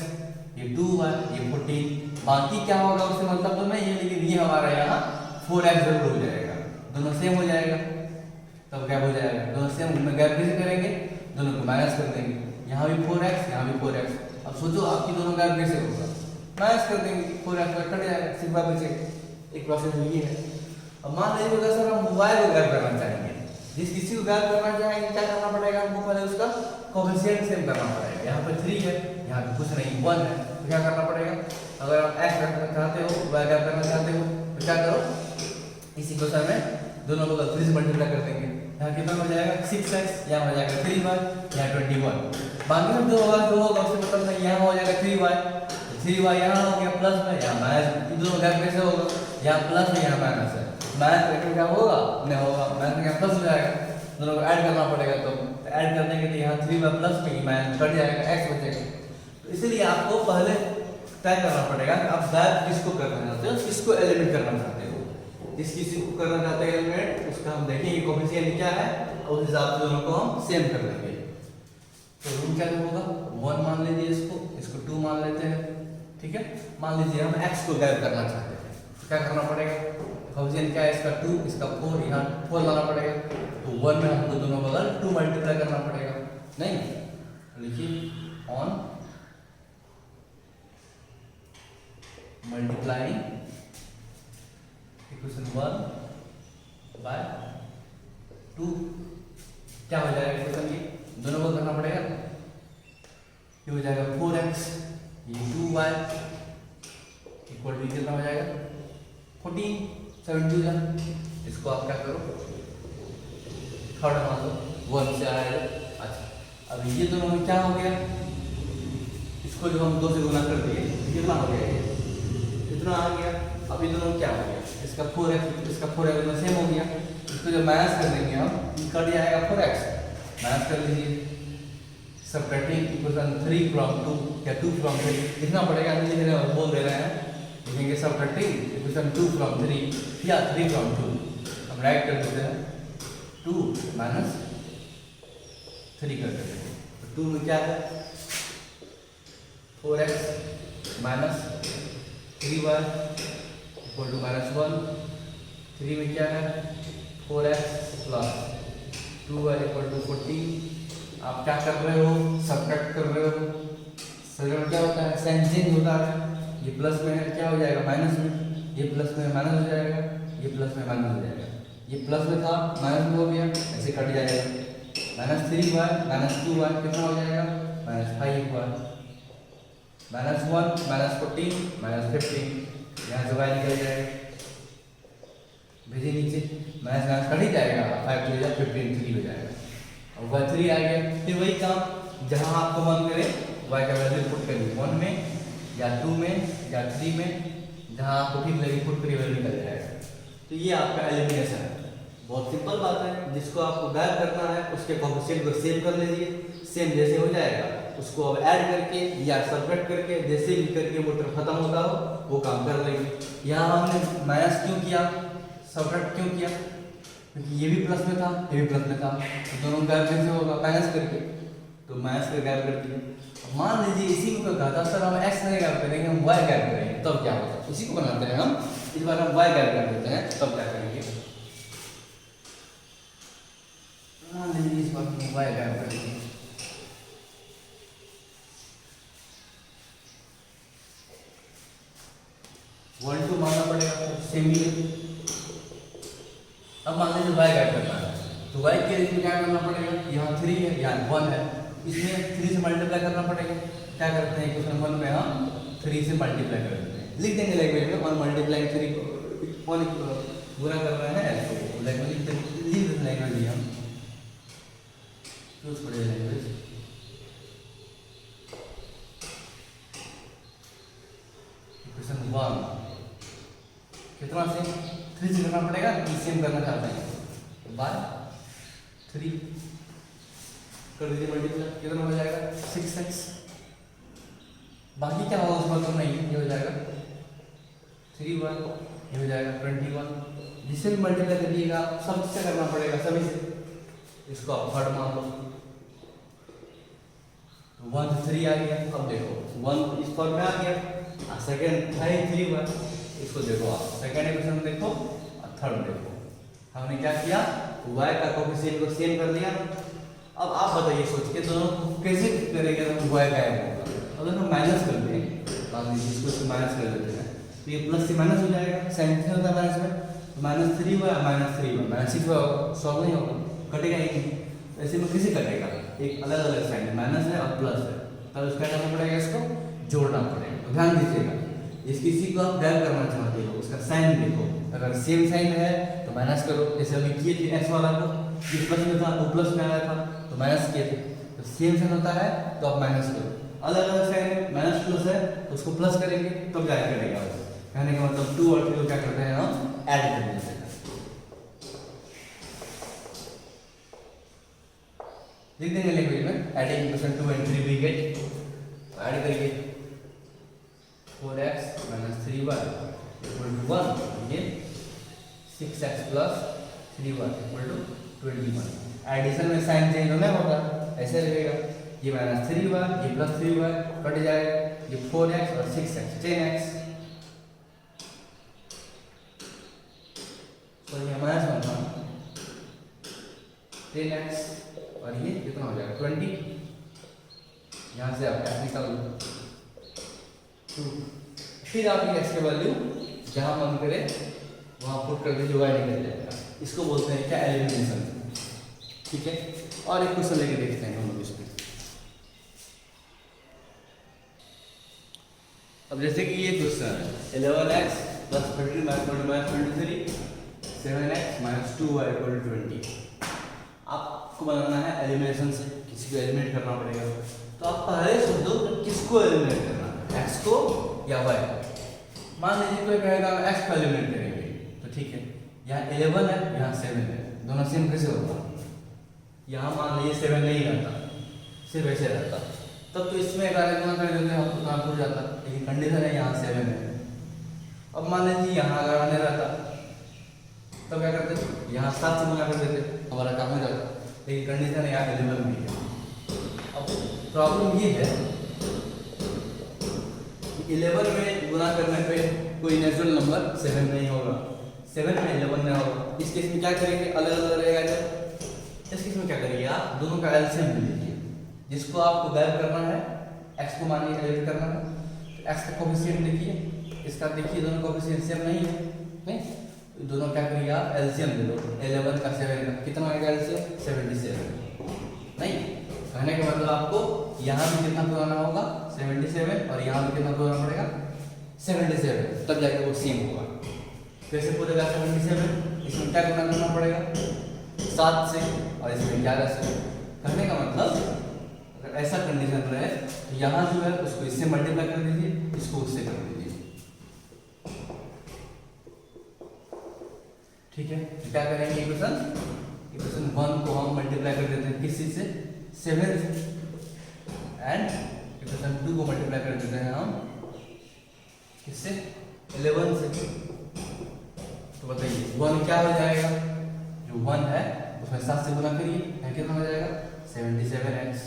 ये 2y, ये 14। बाकी क्या होगा उससे मतलब तो नहीं है, लेकिन ये हमारा यहाँ 4x जरूर हो जाएगा, दोनों सेम हो जाएगा। तब गैप हो जाएगा, दोनों सेम में गैप कैसे करेंगे? दोनों को माइनस कर देंगे। यहाँ भी 4x, यहाँ भी 4x। अब सोचो आपकी दोनों गैप कैसे होगा? माइनस कर देंगे, 4x कट जाएगा, सिर्फ बचे एक प्रोसेस ये है। अब मान लीजिए अगर सर हम y को गैप करना चाहेंगे, जिस किसी को गैप करना चाहेंगे क्या करना पड़ेगा हमको? पहले उसका कोफिशिएंट सेम करना पड़ेगा। यहाँ पे 3 है, यहाँ पे कुछ नहीं 1 है, तो क्या करना पड़ेगा? अगर आप x करना चाहते हो, y गैप करना चाहते हो, तो क्या करो, इसी क्वेश्चन में दोनों को 3 से मल्टीप्लाई कर देंगे। यहाँ कितना हो जाएगा? 6x, यहाँ हो जाएगा 3y, यहाँ 21। बाकी में जो होगा उससे मतलब नहीं, यहाँ हो जाएगा 3y, 3y यहाँ हो गया प्लस में, यहाँ माइनस। ये दोनों गैप कैसे होगा? यहाँ प्लस है, यहाँ माइनस है, माइनस करके क्या होगा? नहीं होगा, माइनस में प्लस हो जाएगा, दोनों को ऐड करना पड़ेगा। तो ऐड कर देंगे तो यहाँ 3y प्लस में माइनस कट जाएगा, x बचेगा। तो इसलिए आपको पहले तय करना पड़ेगा कि आप गायब किसको करना चाहते हो, किसको एलिमिनेट करना चाहते हो। जिस किसी को करना चाहते हैं एलिमिनेट, उसका हम देखेंगे कोफिशिएंट क्या है और उस हिसाब से दोनों को हम सेम कर लेंगे। तो रूल क्या होगा? 1 मान लीजिए, इसको 2 मान लेते हैं। ठीक है, मान लीजिए हम x को गायब करना चाहते हैं, तो क्या करना पड़ेगा? कोफिशिएंट क्या है इसका? 2, इसका 4, यहाँ 4 लाना पड़ेगा। तो 1 में हमको दोनों बगल 2 मल्टीप्लाई करना पड़ेगा। नहीं लिखिए, ऑन मल्टीप्लाइंग इक्वेशन 1 बाय 2 क्या हो जाएगा इक्वेशन? ये दोनों को करना पड़ेगा। ये हो जाएगा 4x, ये 2y इक्वल टू कितना हो जाएगा? 14, 7 2 जा। इसको आप क्या करो, थर्ड मान लो, 1 से आएगा। अच्छा, अब ये दोनों में क्या हो गया? इसको जो हम 2 से गुना कर दिए, कितना हो गया? ये इतना आ गया। अब ये दोनों क्या हो गया? इसका 4x, इसका 4x दोनों सेम हो गया। इसको जब माइनस कर देंगे हम, कट जाएगा 4x, माइनस कर लीजिए। सबट्रैक्टिंग इक्वेशन 3 फ्रॉम 2 या 2 फ्रॉम 3 कितना पड़ेगा? हम लिख रहे हैं, बोल दे रहे हैं, लिखेंगे सबट्रैक्टिंग इक्वेशन 2 फ्रॉम 3 या 3 फ्रॉम 2। हम राइट कर देते हैं 2 माइनस 3 कर देते हैं। तो 2 में क्या है? 4x minus 3y equal to -1। 3 में क्या है? 4x plus 2y equal to 14। आप क्या कर रहे हो? सब्ट्रैक्ट कर रहे हो। सरल क्या होता है? साइन चेंज होता है। ये प्लस में है, क्या हो जाएगा? माइनस में। ये प्लस में माइनस हो जाएगा, ये प्लस में माइनस हो जाएगा। ये प्लस में था, माइनस में हो गया, ऐसे कट जाएगा। -3y -2y कितना हो जाएगा? -5y। -1 -14 -15, यहाँ से y निकल जाएगा, भेजिए नीचे, माइनस माइनस कट ही जाएगा, 5 हो जाएगा, 15 3 हो जाएगा और y 3 आ गया। फिर वही काम, जहाँ आपको मन करे y का वैल्यू पुट करिए, 1 में या 2 में या 3 में, जहाँ आपको ठीक लगे पुट करिए, वैल्यू निकल जाएगा। तो ये आपका एलिमिनेशन है। बहुत सिंपल बात है, जिसको आपको गायब करना है उसके कोफिशिएंट को सेम कर लीजिए। सेम जैसे हो जाएगा उसको अब ऐड करके या सब्ट्रैक्ट करके, जैसे भी करके वो टर्म खत्म होता हो वो काम कर लेंगे। यहाँ हमने माइनस क्यों किया, सब्ट्रैक्ट क्यों किया? क्योंकि ये भी प्लस में था, ये भी प्लस में था, तो दोनों गैप कैसे होगा, माइनस करके, तो माइनस का गैप कर दिया। मान लीजिए इसी को कहा था सर हम x नहीं गैप करेंगे, हम y गैप करेंगे, तब क्या होगा, इसी को बनाते हैं हम, इस बार हम y गैप कर देते हैं, तब क्या करेंगे, मान लीजिए इस बार हम y गैप करेंगे, वन टू मानना पड़ेगा सेम ही। अब मान लीजिए y गैप करना है, तो y के लिए क्या करना पड़ेगा, यहाँ 3 है, यहाँ 1 है, इसमें 3 से मल्टीप्लाई करना पड़ेगा। क्या करते हैं, क्वेश्चन 1 में हम 3 से मल्टीप्लाई कर देते हैं, लिख देंगे लैंग्वेज में 1 मल्टीप्लाई 3 को 1 गुना कर रहे हैं, तो लैंग्वेज लिख देते लैंग्वेज हम चूज करेंगे लैंग्वेज। क्वेश्चन 1 कितना से 3 से करना पड़ेगा, सेम करना चाहते हैं, बाय 3 कर दीजिए मल्टीप्लाई, कितना हो जाएगा 6x, बाकी क्या होगा उसमें तो नहीं, ये हो जाएगा 3y, ये हो जाएगा 21, जिससे भी मल्टीप्लाई करिएगा सब से करना पड़ेगा, सभी से, इसको आप थर्ड मान लो, 1 से 3 आ गया, अब देखो 1 इस फॉर्म में आ गया, सेकेंड था 3y, इसको देखो आप सेकेंड इक्वेशन देखो और थर्ड देखो, हमने क्या किया, y का कोफिशिएंट को सेम कर दिया। अब आप बताइए सोच के दोनों कैसे करेंगे, तो y गायब होगा, अगर हम माइनस कर दें, मान लीजिए इसको माइनस कर देते हैं, तो ये प्लस से माइनस हो जाएगा, साइन से होता है माइनस में, तो -3y माइनस 6y सॉल्व नहीं होगा, कटेगा ही नहीं, ऐसे में कैसे कटेगा, एक अलग अलग साइन माइनस है और प्लस है, तब उसका करना पड़ेगा, इसको जोड़ना पड़ेगा। तो ध्यान दीजिएगा, इस किसी को आप गायब करना चाहते हो, उसका साइन देखो, अगर सेम साइन है तो माइनस करो, जैसे अभी किए थे एक्स वाला को, ये प्लस में था वो प्लस में आया था तो माइनस किए थे, तो सेम साइन होता है तो आप माइनस करो, अलग अलग साइन माइनस प्लस है तो उसको प्लस करेंगे तो क्या करेगा, कहने का मतलब 2 और 3 को क्या करते हैं हम ऐड कर देते हैं, लिख देंगे लैंग्वेज में, adding equation 2 and 3 we get, add करिए 4x minus 3y equal to 1, ये 6x plus 3y equal to 21, addition में साइन चेंज होने होगा, ऐसे रहेगा, ये -3y ये +3y कट जाएगा, ये 4x और 6x 10x, तो ये माइनस होगा 10x और ये कितना हो जाएगा 20, यहाँ से आप x निकाल लो 2, फिर आप ये x के वैल्यू जहाँ मन करे वहाँ पुट कर दीजिए, y निकल जाएगा, इसको बोलते हैं क्या, एलिमिनेशन, ठीक है। और एक क्वेश्चन लेके देखते हैं हम लोग इसमें, अब जैसे कि ये क्वेश्चन है 11x plus 13 minus 23 7x minus 2y equal to 20, आपको बनाना है एलिमिनेशन से, किसी को एलिमिनेट करना पड़ेगा, तो आप पहले सोच दो किसको एलिमिनेट करना है, x को या y को। मान लीजिए कोई कहेगा x को एलिमिनेट करेंगे, तो ठीक है, यहाँ 11 है यहाँ 7 है, दोनों सेम कैसे होगा, यहाँ मान लीजिए 7 नहीं रहता, सिर्फ ऐसे रहता, तब तो इसमें कार्य गुना कर देते हैं, आपको काम हो जाता, लेकिन कंडीशन है यहाँ 7 है। अब मान लीजिए यहाँ अगर आने रहता तब क्या करते, यहाँ 7 से गुना कर देते, हमारा काम हो जाता, लेकिन कंडीशन यहाँ 11 भी है। अब प्रॉब्लम ये है 11 में गुना करने पे कोई नेचुरल नंबर 7 नहीं होगा, 7 में 11 नहीं होगा, इस केस में क्या करेंगे, अलग अलग रहेगा, इस केस में क्या करिए आप दोनों का एलसीएम ले लीजिए, जिसको आपको गायब करना है, x को मानिए एलिमिनेट करना है, तो x का कोफिशिएंट देखिए, इसका देखिए दोनों कोफिशिएंट सेम नहीं है, नहीं तो दोनों क्या करिए आप एलसीएम ले लो, 11 का 7 का कितना आएगा एलसीएम 77, नहीं कहने का मतलब आपको यहाँ भी कितना पुराना होगा 77 और यहाँ भी कितना पुराना पड़ेगा 77, तब जाके वो सेम होगा। कैसे पूरेगा 77, इसमें क्या गुना करना पड़ेगा 7 से और इसमें 11 से, कहने का मतलब अगर ऐसा कंडीशन रहे तो यहाँ जो है उसको इससे मल्टीप्लाई कर दीजिए, इसको उससे कर दीजिए, ठीक है। क्या करेंगे इक्वेशन 1 को हम मल्टीप्लाई कर देते हैं किस चीज से 7 से, एंड इक्वेशन 2 को मल्टीप्लाई कर देते हैं हम किससे 11 से, तो बताइए 1 क्या हो जाएगा, जो जो 1 है उसमें 7 से गुना करिए, कितना हो जाएगा 77x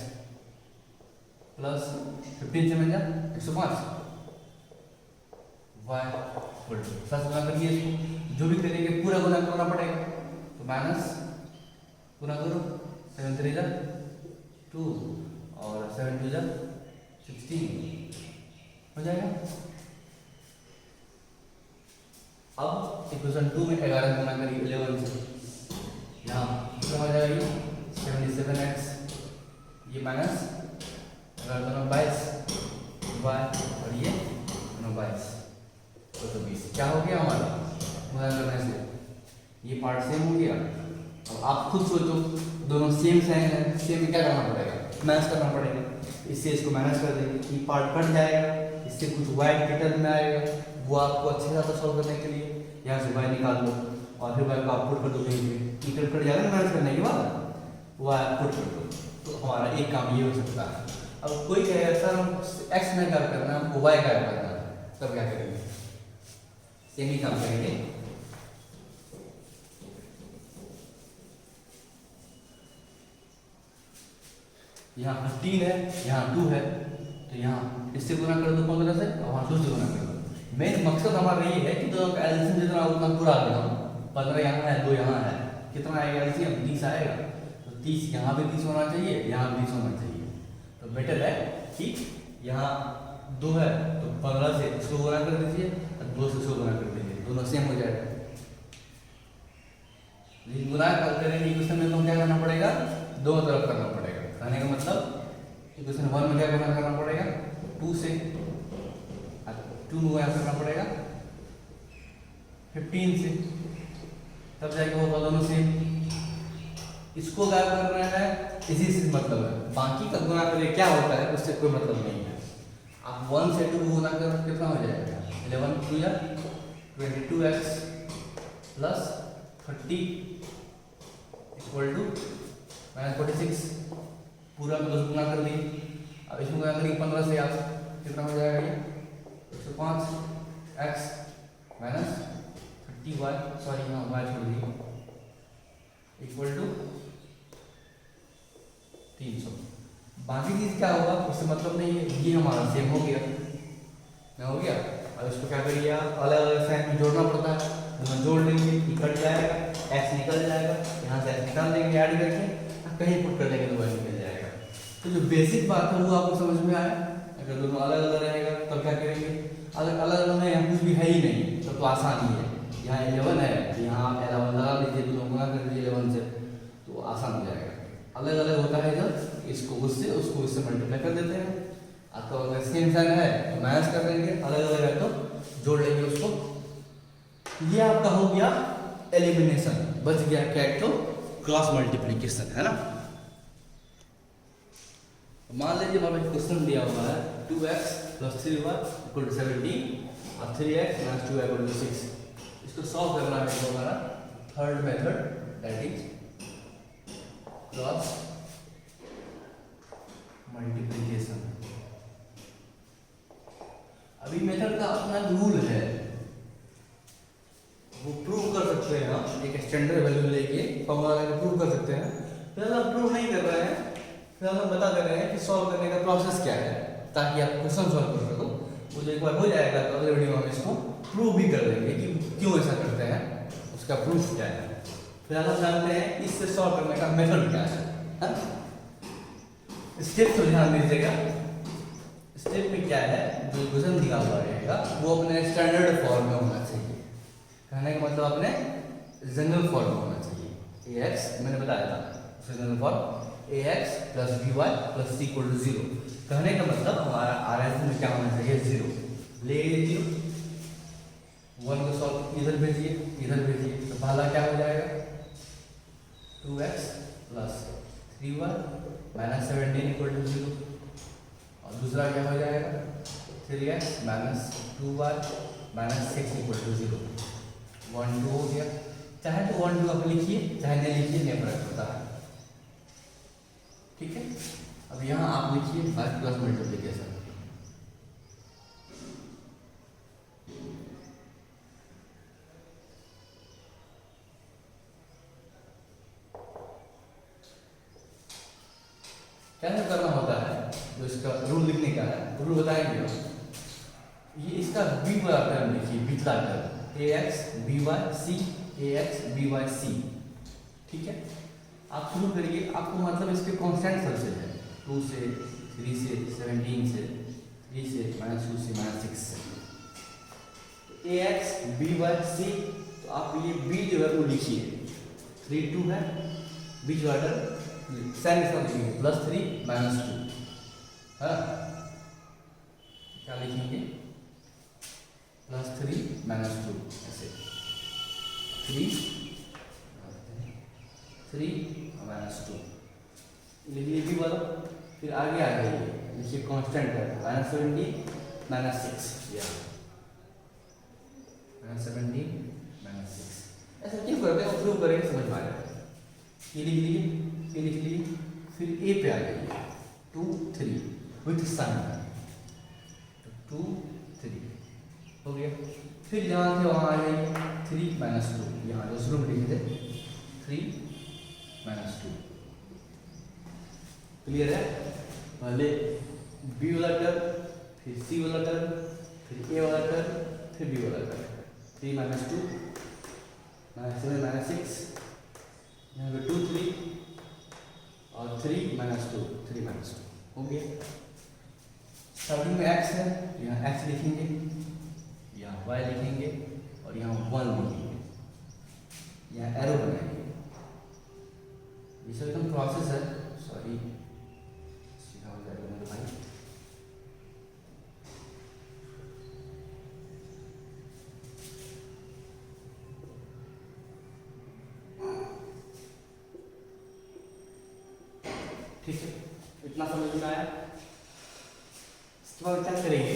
प्लस 15 से मिल जाए 105 y इक्वल टू 7 से गुना करिए इसको, जो भी करेंगे पूरा गुना करना पड़ेगा, तो माइनस गुना करो 7 3 जा 2 और 7 2 जा 16 हो जाएगा। अब इक्वेशन 2 में 11 गुना करिए 11 से, यहाँ कितना हो जाएगा ये 77x, ये माइनस 22 y और ये 22 तो 20 क्या हो गया हमारा गुना करने से, ये पार्ट सेम हो गया। अब आप खुद सोचो, दोनों सेम साइन है, सेम में क्या करना पड़ेगा, माइनस करना पड़ेगा, इससे इसको माइनस कर देंगे, ये पार्ट कट जाएगा, इससे कुछ y के टर्म में आएगा, वो आपको अच्छे से सॉल्व करने के लिए यहाँ से y निकाल दो और फिर y को आप पुट कर दो कहीं पे, इक्वल कट जाएगा माइनस करने के बाद y पुट कर दो, तो हमारा एक काम ये हो सकता है। अब कोई कहेगा सर हम x में क्या करना है, हमको y का करना है, तब क्या करेंगे, सेम ही काम करेंगे। यहाँ 15 है, यहाँ 2 है, तो यहाँ इससे गुना कर दो 15 से और वहाँ 2 से गुना कर दो। मेन मकसद हमारा ये है कि दोनों का एलसीएम जितना उतना पूरा देना, 15 यहाँ है 2 यहाँ है, कितना आएगा एलसीएम 30 आएगा, तो 30 यहाँ भी 30 होना चाहिए, यहाँ भी 30 होना चाहिए, तो बेटर है कि यहाँ 2 है तो 15 से इसको गुना कर दीजिए और 2 से इसको गुना कर दीजिए, दोनों सेम हो जाएगा। लेकिन गुना करेंगे इक्वेशन में तो क्या करना पड़ेगा, दोनों तरफ करना पड़ेगा, कहने का मतलब इक्वेशन 1 में क्या करना पड़ेगा 2 से, 2 में गुना करना पड़ेगा 15 से, तब जाके होगा दोनों सेम। इसको क्या करना है, इसी से मतलब है, बाकी का गुना करें क्या होता है उससे कोई मतलब नहीं है। आप 1 से 2 गुना करें कितना हो जाएगा 11 2 या 22x प्लस 30 इक्वल टू -46, पूरा को 10 गुना कर दिए। अब इसमें गुना करिए 15 से, आप कितना हो जाएगा ये 105x माइनस 30y, सॉरी यहाँ y छोड़ दिए, इक्वल टू 300। बाकी चीज क्या होगा उससे मतलब नहीं है, ये हमारा सेम हो गया, ना हो गया। अब इसको क्या करिए आप अलग अलग साइन में जोड़ना पड़ता है, दोनों जोड़ लेंगे, कट जाएगा, x निकल जाएगा, यहाँ से x निकाल देंगे ऐड करके, कहीं पुट कर देंगे तो y निकल जाएगा। तो जो बेसिक बात है वो आपको समझ में आया। अगर दोनों अलग अलग रहेगा तो क्या करेंगे, अगर अलग अलग में यहाँ कुछ भी है ही नहीं तो आसान ही है, यहाँ 11 है तो यहाँ आप 11 लगा लीजिए, दोनों गुना कर दीजिए 11 से, तो आसान हो जाएगा। अलग अलग होता है जब इसको उससे मल्टीप्लाई कर देते हैं, तो अगर सेम साइन है तो माइनस कर देंगे, अलग अलग है तो जोड़ लेंगे उसको। ये आपका हो गया एलिमिनेशन, बच गया क्या, एक तो क्रॉस मल्टीप्लिकेशन है ना। मान लीजिए हमारे क्वेश्चन दिया हुआ है 2x plus 3y equal to 17 और 3x minus 2y equal to 6, इसको सॉल्व करना है तो हमारा third method that is cross multiplication. अभी मेथड का अपना रूल है, वो प्रूव कर सकते हैं हम, एक स्टैंडर्ड वैल्यू लेके फॉर्मूला लेके प्रूव कर सकते हैं। फिर हम प्रूव नहीं कर रहे हैं, फिर हम बता दे रहे हैं कि सॉल्व करने का प्रोसेस क्या है, ताकि आप क्वेश्चन सॉल्व कर सको। वो जो एक बार हो जाएगा तो अगले वीडियो में हम इसको प्रूव भी कर देंगे कि क्यों ऐसा करते हैं, उसका प्रूफ क्या है। फिर हम जानते हैं इससे सॉल्व करने का मेथड क्या है। स्टेप तो ध्यान दीजिएगा, स्टेप में क्या है, जो क्वेश्चन दिया हुआ रहेगा वो अपने स्टैंडर्ड फॉर्म में होना चाहिए, कहने का मतलब अपने जनरल फॉर्म में होना चाहिए। ax मैंने बताया था general form ax plus by plus c equal to 0, कहने का मतलब हमारा RS में क्या होना चाहिए 0, ले लीजिए 1 को सॉल्व इधर भेजिए तो पहला क्या हो जाएगा 2x plus 3y minus 17 equal to 0, और दूसरा क्या हो जाएगा 3x minus 2y minus 6 equal to 0, 1 2 हो गया। चाहे तो 1 2 आप लिखिए, चाहे नहीं लिखिए, नहीं फर्क पड़ता है, ठीक है। अब यहाँ आप लिखिए बाय क्रॉस मल्टीप्लिकेशन। कैसे करना होता है, जो इसका रूल लिखने का है, रूल बताएंगे हम। ये इसका बी वाला टर्म लिखिए, बीटा टर्म ए एक्स बी वाई सी, ए एक्स बी वाई सी। ठीक है, आप शुरू करिए। आपको मतलब इसके कॉन्स्टेंट सबसे है 2 से 3 से 17 से 3 से -2 से -6 से ए एक्स बी वाई सी। तो आप ये बी जो है वो लिखिए, 3 2 है, बीच वाटर साइन इसका लिखेंगे +3 -2 है, क्या लिखेंगे +3 -2 ऐसे 3 -2 लिखिए बी वाला। फिर आगे आ जाइए, लिखिए कांस्टेंट है -17 -6 या -17 -6। ऐसा क्यों करते हैं, प्रूव करेंगे समझ में आ जाएगा। ये लिख लीजिए, ये लिख लीजिए। फिर ए पे आ जाइए 2 3 विथ साइन, 2 3 हो गया। फिर यहाँ से वहाँ आ जाइए 3 -2, यहाँ जो शुरू में लिखे थे 3 -2। क्लियर है? पहले बी वाला टर्म, फिर सी वाला टर्म, फिर ए वाला टर्म, फिर बी वाला टर्म। 3 -2 -7 -6, यहाँ पे 2 3 और 3 -2 3 -2 हो गया। स्टार्टिंग में x है, यहाँ x लिखेंगे, यहाँ y लिखेंगे और यहाँ 1 लिखेंगे, यहाँ एरो बनाएंगे। ये सब एकदम प्रोसेस है, सॉरी सीधा हो जाएगा मेरे भाई। ठीक है, इतना समझ में आया। इसके बाद क्या करेंगे,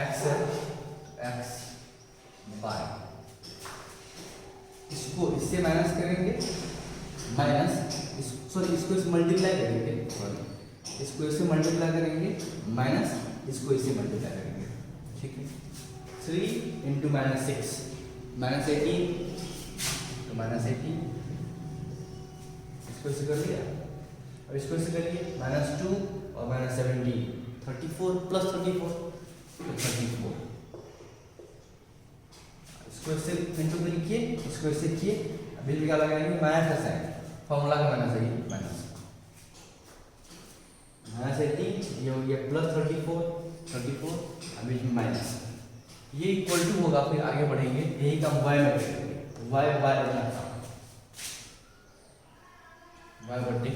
x है x बाय, इसको इससे माइनस करेंगे, माइनस सॉरी इसको इससे मल्टीप्लाई करेंगे, सॉरी इसको इससे मल्टीप्लाई करेंगे, माइनस इसको इससे मल्टीप्लाई करेंगे। ठीक है, 3 × -6 -18 तो -18, इसको इससे कर लिया और इसको इससे करिए -2 और -17 34 + 34 तो 34। इसको इससे इंटू किए, इसको इससे किए, अभी क्या लगाएंगे माइनस का साइन, फॉर्मूला का माइनस है, माइनस -18 ये हो गया +34 अभी माइनस, ये इक्वल टू होगा। फिर आगे बढ़ेंगे, यही काम y में करेंगे, y इतना था y बटे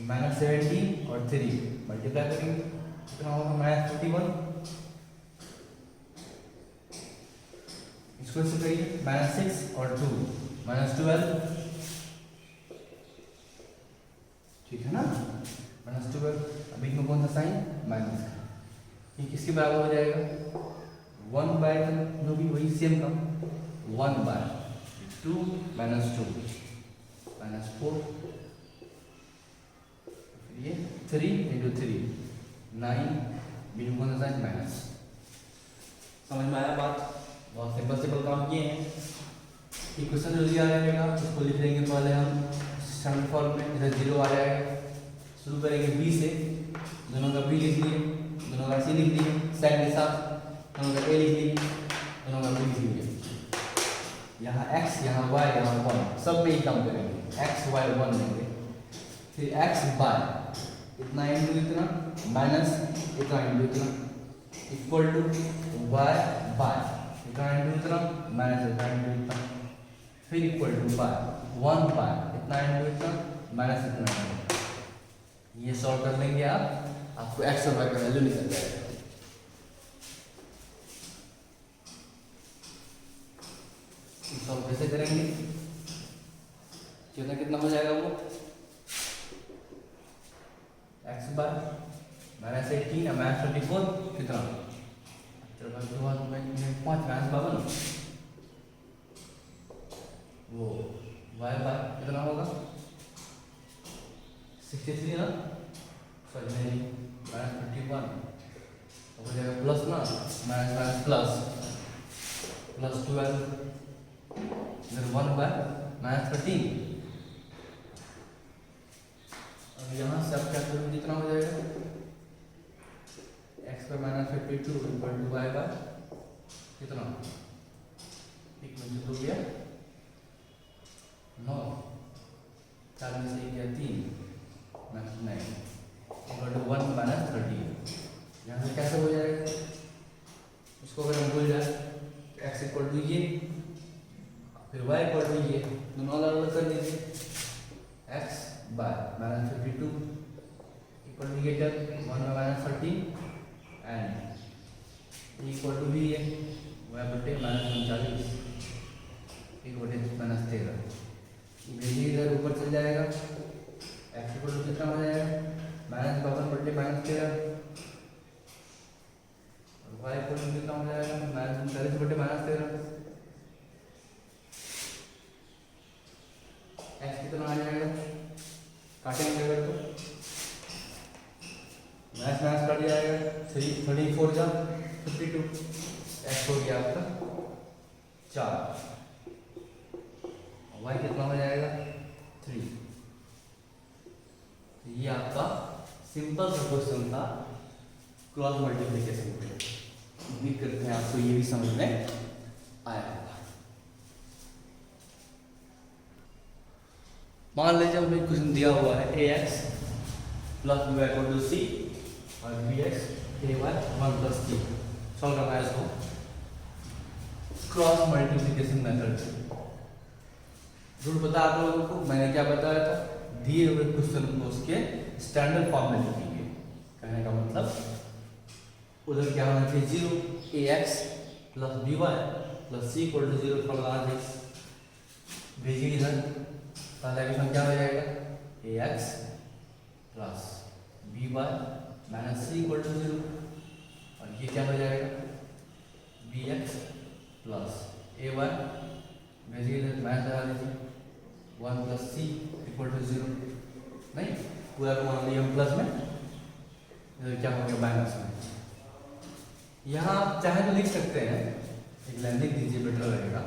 -17 और 3 मल्टीप्लाई करेंगे, कितना होगा -31। इसको इससे करिए -6 और 2 -12, ठीक है ना, -12। अभी इसमें कौन सा साइन, माइनस का, ये किसके बराबर हो जाएगा 1/, जो भी वही सेम का 1/2 -2 -4, ये 3 × 3 9, बीच में साइन माइनस। समझ में आया बात? बहुत सिंपल काम किए हैं। ये क्वेश्चन जो दिया रहेगा उसको लिख लेंगे पहले हम स्टैंडर्ड फॉर्म में, इधर 0 आ जाएगा। शुरू करेंगे बी से, दोनों का बी लिख लिए, दोनों का सी लिख लिए साइन के साथ, दोनों का ए लिख लिए, दोनों का बी लिख लिए। यहाँ x, यहाँ y, यहाँ 1, सब में ही काम करेंगे, x y 1 लेंगे। फिर x बाय इतना इंटू इतना माइनस इतना इंटू इतना इक्वल टू y बाय इतना इंटू इतना माइनस इतना इंटू इतना, फिर इक्वल टू बाय 1 बाय इतना इंटू इतना माइनस इतना इंटू। ये सॉल्व कर लेंगे आप, आपको x और y का वैल्यू निकल जाएगा। सॉल्व कैसे करेंगे, कितना हो जाएगा वो x बार -18 और -24 कितना, चलो 5 -52, वो y बार कितना होगा 63 ना, सॉरी नहीं -51 हो जाएगा प्लस ना, माइनस प्लस 12 इधर 1/13 अब यहाँ से आप क्या करोगे, कितना हो जाएगा, एक्स पर minus 52 equal to y by कितना, एक मिनट हो गया 9, 4 में से गया 3 माइनस 9 इक्वल टू 1 माइनस 30। यहाँ से कैसे हो जाएगा, इसको अगर हम भूल जाए, एक्स इक्वल टू ये, फिर वाई इक्वल टू ये, दोनों अलग अलग कर दीजिए, x by minus 52 equal to ये 1 माइनस 30 एंड इक्वल टू भी ये वाई बटे माइनस 39 एक बटे माइनस 13, भेजिए इधर ऊपर चल जाएगा, एक्स इक्वल टू कितना हो जाएगा माइनस 52 बटे माइनस 13, वाई इक्वल टू कितना हो जाएगा माइनस 39 बटे माइनस 13, एक्स कितना आ जाएगा, काटेंगे अगर तो माइनस माइनस कट जाएगा, 34 जा 52, एक्स हो गया आपका 4, वाई कितना हो जाएगा 3। ये आपका सिंपल सा क्वेश्चन था क्रॉस मल्टीप्लिकेशन पे। उम्मीद करते हैं आपको ये भी समझ में आया होगा। मान लीजिए हमें क्वेश्चन दिया हुआ है A X plus B Y equal to C और B X A Y 1 plus C. Solve करना है इसको क्रॉस मल्टीप्लिकेशन मेथड। रूल पता आप लोगों को, मैंने क्या बताया था, दिए हुए क्वेश्चन को उसके स्टैंडर्ड फॉर्म में लिखेंगे। कहने का मतलब उधर क्या होना चाहिए, 0 A X plus B Y plus C equal to 0 for large X. भेजिए इधर, पहला क्वेश्चन क्या हो जाएगा, A X plus B Y minus C equal to 0 और ये क्या हो जाएगा B X plus A Y, भेजिए इधर माइनस लगा दीजिए 1 प्लस सी इक्वल टू 0, नहीं पूरा को मान लिया हम प्लस में, इधर क्या हो गया माइनस में। यहाँ आप चाहे तो लिख सकते हैं, एक लाइन लिख दीजिए बेटर रहेगा।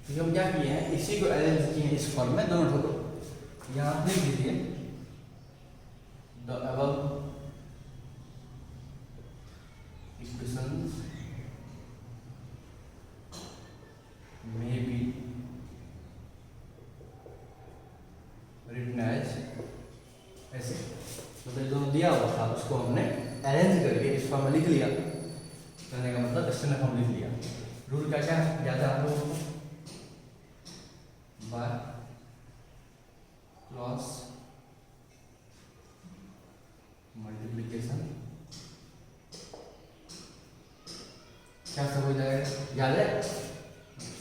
तो हम क्या किए हैं, इसी को अरेंज किए हैं इस फॉर्म में दोनों ठोको। यहाँ आप लिख दीजिए the above equations may be written as ऐसे, मतलब दोनों दिया हुआ था उसको हमने अरेंज करके इस फॉर्म में लिख लिया। कहने का मतलब स्टैंडर्ड फॉर्म लिख लिया। रूल क्या क्या याद है आप लोगों को, बाय क्रॉस मल्टीप्लिकेशन क्या सब हो जाएगा, याद है।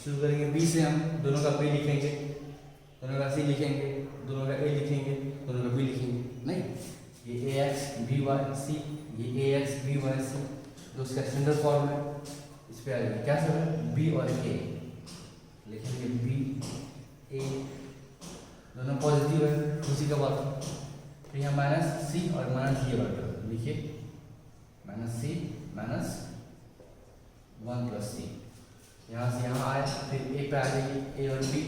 शुरू करेंगे बी से, हम दोनों का बी लिखेंगे, दोनों का सी लिखेंगे, दोनों का ए लिखेंगे, दोनों का बी लिखेंगे। नहीं, ये ए एक्स बी वाई सी, ये ए एक्स बी वाई सी, जो उसका स्टैंडर्ड फॉर्म है। इस पे आ जाएगा क्या सब है, बी और ए लिखेंगे, बी ए दोनों पॉजिटिव है, खुशी का बात। फिर यहाँ माइनस सी और माइनस ये बात लिखिए, माइनस सी माइनस 1 प्लस सी, यहाँ से यहाँ आए, फिर ए पे आ जाएगी ए और बी,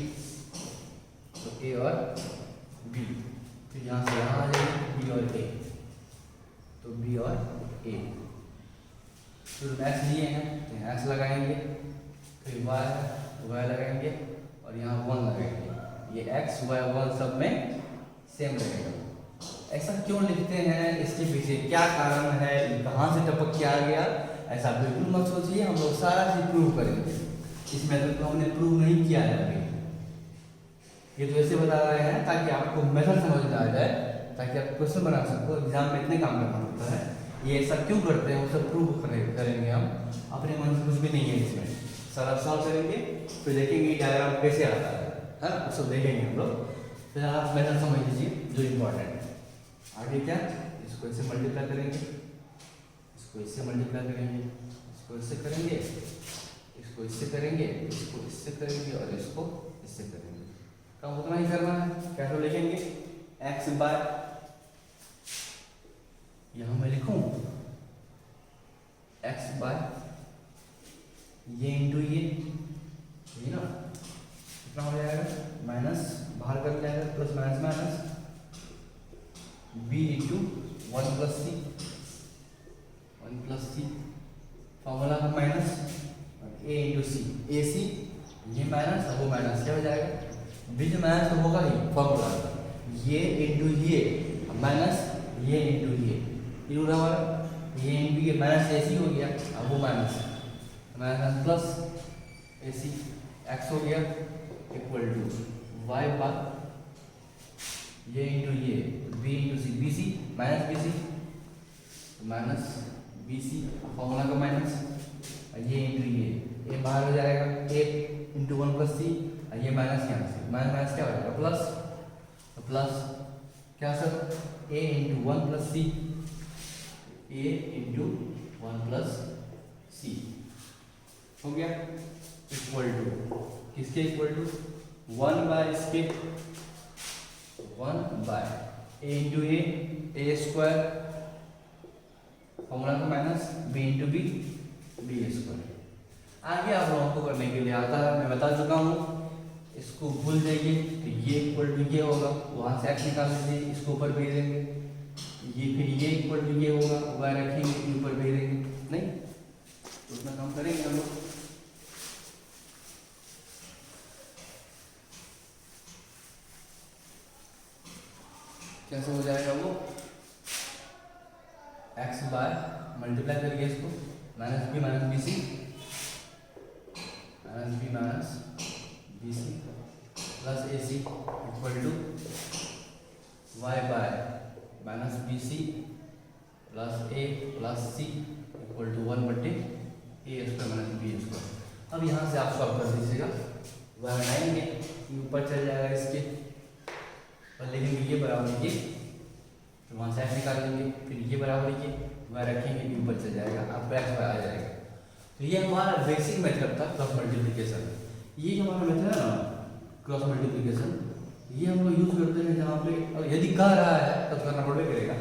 तो ए और बी, फिर यहाँ से यहाँ आ जाएगी बी और ए, तो बी और ए। फिर एक्स लिए हैं तो यहाँ एक्स लगाएंगे, फिर वाई लगाएंगे और यहाँ 1 लगाएंगे। ये एक्स वाई 1 सब में सेम रहेगा। ऐसा क्यों लिखते हैं, इसके पीछे क्या कारण है, कहाँ से टपक के आ गया, ऐसा बिल्कुल मत सोचिए। हम लोग सारा चीज प्रूव करेंगे। इस मेथड को हमने प्रूव नहीं किया है अभी, ये तो ऐसे बता रहे हैं ताकि आपको मेथड समझ में आ जाए, ताकि आप क्वेश्चन बना सको। एग्जाम में इतने काम करना होता है, ये ऐसा क्यों करते हैं वो सब प्रूव करेंगे हम। अपने मन से कुछ भी नहीं है इसमें, सारा सॉल्व करेंगे, फिर देखेंगे डायग्राम कैसे आता है ना, सब देखेंगे हम लोग। फिर आप मेथड समझ लीजिए जो इम्पोर्टेंट है। आगे क्या, इसको इससे मल्टीप्लाई करेंगे, इसको इससे मल्टीप्लाई करेंगे, इसको इससे करेंगे, इसको इससे करेंगे, इसको इससे करेंगे और इसको इससे करेंगे। काम उतना ही करना है। कैसे लिखेंगे, एक्स बाय, यहाँ मैं लिखूं जाएगा माइनस, बाहर कर जाएगा plus minus minus B into 1 plus C formula का minus A into C, A C ये माइनस वो माइनस क्या हो जाएगा, बीच माइनस तो होगा ही फॉर्मूला, ये इंटू ये माइनस ये इंटू ये पूरा हमारा, ये इंटू ये माइनस ए सी हो गया, अब वो माइनस माइनस प्लस ए सी एक्स हो गया इक्वल टू वाई बार ये इंटू ये B into C, B C minus B C formula का माइनस ये इंटू ये बाहर हो जाएगा ए इंटू 1 प्लस सी, ये माइनस यहाँ से माइनस माइनस क्या हो जाएगा प्लस, तो प्लस क्या sir a into 1 plus c, a into 1 plus c हो गया इक्वल टू किसके इक्वल टू 1 बाय इसके 1 by a into a square formula का minus B into b square. आगे आप लोगों को करने के लिए आता है, मैं बता चुका हूँ, इसको भूल जाइए तो ये इक्वल टू ये होगा, वहाँ से एक्स निकाल लीजिए, इसको ऊपर भेज देंगे, ये फिर ये इक्वल टू ये होगा, वाई रखेंगे ऊपर भेज देंगे, नहीं तो उसमें काम करेंगे हम लोग। कैसे हो जाएगा वो, एक्स बाय मल्टीप्लाई करिए इसको minus b minus B c plus A c equal to y by minus B c plus a plus C equal to 1 बटे a square minus b square. अब यहाँ से आप सॉल्व कर दीजिएगा, वह बनाएंगे ऊपर चल जाएगा इसके और लेकिन ये बराबर ये तो वहाँ से एक्स निकाल लेंगे, फिर ये बराबर ये वह रखेंगे कि ऊपर चल जाएगा, आपको एक्स आ जाएगा। तो ये हमारा बेसिक मेथड था क्रॉस मल्टीप्लिकेशन। ये जो हमारा मेथड है ना क्रॉस मल्टीप्लिकेशन, ये हम लोग यूज करते हैं जहाँ पे यदि कह रहा है तब करना पड़े करेगा,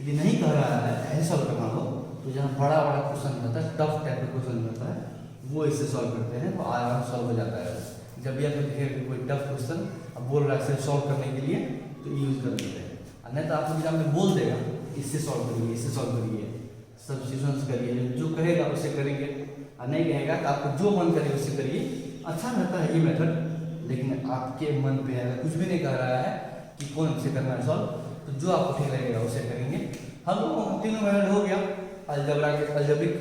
यदि नहीं कह रहा है ऐसे सॉल्व करना हो तो जहाँ बड़ा बड़ा क्वेश्चन रहता है, टफ टाइप का क्वेश्चन रहता है, वो इससे सॉल्व करते हैं तो आराम से सॉल्व हो जाता है। जब भी आप देखें कोई टफ क्वेश्चन अब बोल रहा है सिर्फ सॉल्व करने के लिए तो यूज कर लेते हैं, नहीं तो आपको एग्जाम में बोल देगा इससे सॉल्व करिए, इससे सॉल्व करिए, सब्स्टिट्यूशंस करिए, जो कहेगा उसे करेंगे और नहीं कहेगा तो आपको जो मन करे उससे करिए। अच्छा रहता है ये मेथड, लेकिन आपके मन पे अगर कुछ भी नहीं कह रहा है कि कौन से करना है सॉल्व, तो जो आपको ठीक लगेगा उसे करेंगे। हम लोग तीनों मेथड हो गया, अलजेब्रिक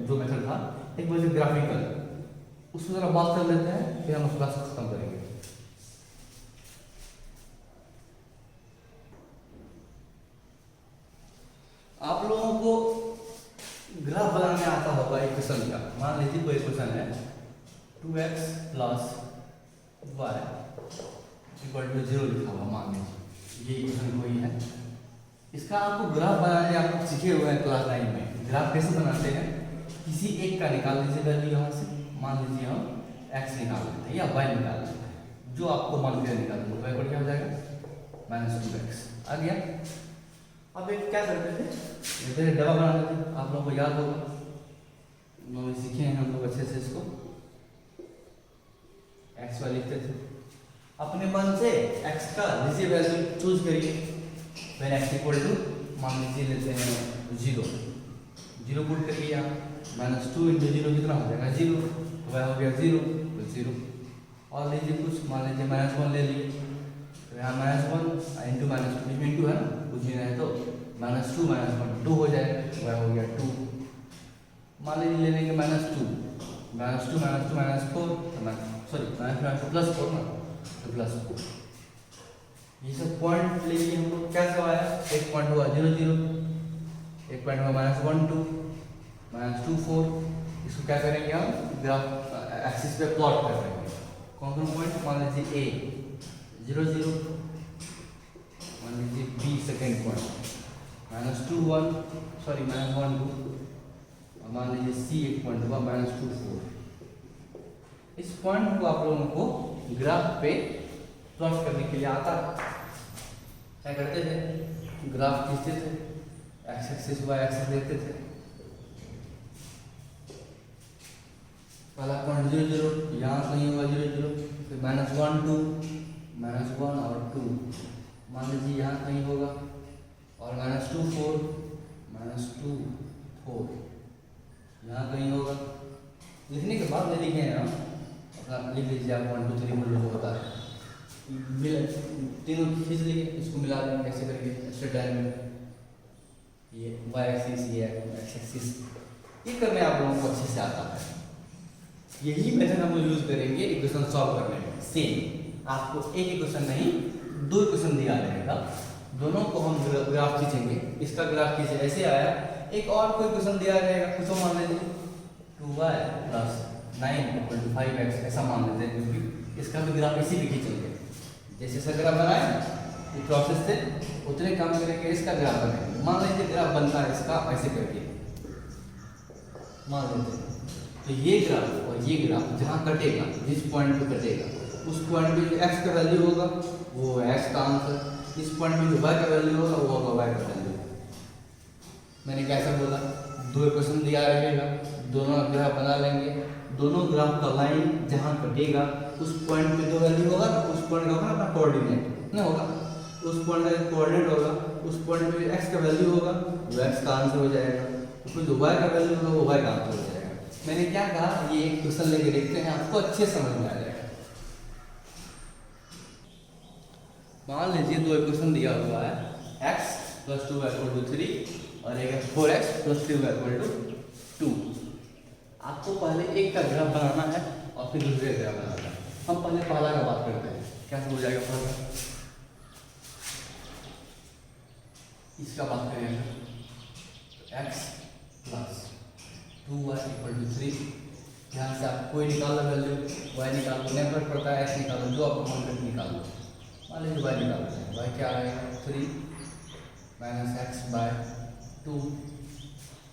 जो मेथड था, एक वजह ग्राफिकल, उसमें जरा बात कर लेते हैं फिर हम उस क्लास को खत्म करेंगे। आप लोगों को ग्राफ बनाने आता होगा इक्वेशन का, मान लीजिए कोई इक्वेशन है 2x plus Y equal to 0 लिखा हुआ, मान लीजिए ये इक्वेशन कोई है, इसका आपको ग्राफ बनाने आप लोग सीखे हुए हैं क्लास 9 में। ग्राफ कैसे बनाते हैं, किसी एक का निकाल लीजिए वैल्यू यहाँ से, मान लीजिए हम x निकाल लेते हैं या y निकाल लेते हैं, जो आपको मान लिया निकाल लो, y पर क्या हो जाएगा -2x आ गया। अब एक क्या करते थे, डबा बना लेते, आप लोगों को याद होगा, लोग सीखे हैं हम लोग अच्छे से इसको, x वाई लिखते थे, अपने मन से x का लीजिए वैल्यू चूज करिए, व्हेन x इक्वल टू मान लीजिए लेते हैं 0 पुट करिए आप, -2 × 0 कितना हो जाएगा 0, तो वह हो गया 0 तो 0, और लीजिए कुछ मान लीजिए -1 ले लिए, तो यहाँ -1 × -2 बीच में इंटू है ना, कुछ भी नहीं तो -2 -1 2 हो जाएगा, वह हो गया 2। मान लीजिए ले लेंगे -2 -2 -4 सॉरी -2 +4 ना, तो +4। ये सब पॉइंट लेके हम लोग क्या सब आया, एक पॉइंट हुआ 0 0, एक पॉइंट हुआ -1 2 -2 4, इसको क्या करेंगे हम ग्राफ एक्सिस पे प्लॉट कर देंगे। कौन कौन पॉइंट, मान लीजिए A 0 0, मान लीजिए B सेकेंड पॉइंट -2 1 सॉरी -1 2, और मान लीजिए C एक पॉइंट हुआ -2 4। इस पॉइंट को आप लोगों को ग्राफ पे प्लॉट करने के लिए आता है। क्या करते थे, ग्राफ खींचते थे, एक्स एक्सिस वाई एक्सिस देखते थे, पहला पॉइंट 0 0, यहाँ कहीं होगा 0 0, फिर -1 2 -1 और 2 मान लीजिए यहाँ कहीं होगा, और -2 4 -2 4 यहाँ कहीं होगा। लिखने के बाद में लिखे हैं हम, अपना लिख लीजिए आप 1 2 3 जो होता है, मिल तीनों खींच लिए, इसको मिला देंगे कैसे करके स्ट्रेट लाइन में, ये y एक्सिस ये x एक्सिस, ये करने आप लोगों को अच्छे से आता है। यही मेथड हम लोग यूज करेंगे इक्वेशन सॉल्व करने में। सेम आपको एक इक्वेशन नहीं 2 इक्वेशन दिया रहेगा, दोनों को हम ग्राफ खींचेंगे। इसका ग्राफ खींचे ऐसे आया, एक और कोई इक्वेशन दिया रहेगा, कुछ मान लीजिए 2y + 9 = 5x ऐसा मान लेते हैं, क्योंकि इसका भी ग्राफ इसी भी खींचेंगे। जैसे सा ग्राफ बनाए इस प्रोसेस से उतने काम करेंगे, इसका ग्राफ बनेगा। मान लीजिए ग्राफ बनता है इसका ऐसे करके, मान लेते हैं तो ये ग्राफ और ये ग्राफ जहाँ कटेगा, जिस पॉइंट पे कटेगा उस पॉइंट पे जो x का वैल्यू होगा वो x का आंसर, इस पॉइंट में जो y का वैल्यू होगा वो होगा y का वैल्यू। मैंने कैसा बोला, 2 इक्वेशन दिया रहेगा, दोनों ग्राफ बना लेंगे, दोनों ग्राफ का लाइन जहाँ कटेगा उस पॉइंट पे जो वैल्यू होगा, उस पॉइंट का होगा अपना कोऑर्डिनेट ना होगा, उस पॉइंट का कोऑर्डिनेट होगा, उस पॉइंट पे x का वैल्यू होगा वो x का आंसर हो जाएगा, उसमें जो y का वैल्यू होगा वो y का आंसर हो जाएगा। मैंने क्या कहा, ये एक क्वेश्चन लेके देखते हैं, आपको अच्छे समझ में आ जाएगा। मान लीजिए 2 इक्वेशन दिया हुआ है, x + 2y = 3 और एक 4x + 3y = 2। आपको पहले एक का ग्राफ बनाना है और फिर दूसरे का ग्राफ बनाना है। हम पहले पहला का बात करते हैं, क्या हो जाएगा पहला, इसका बात करेंगे, x + 2y = 3। यहाँ से आप कोई निकाल लो वैल्यू, y निकाल लो, नहीं फर्क पड़ता है, x निकाल लो, जो आपको मन करके निकाल लो। मान लीजिए y निकाल लेते हैं, y क्या आएगा 3 - x/2,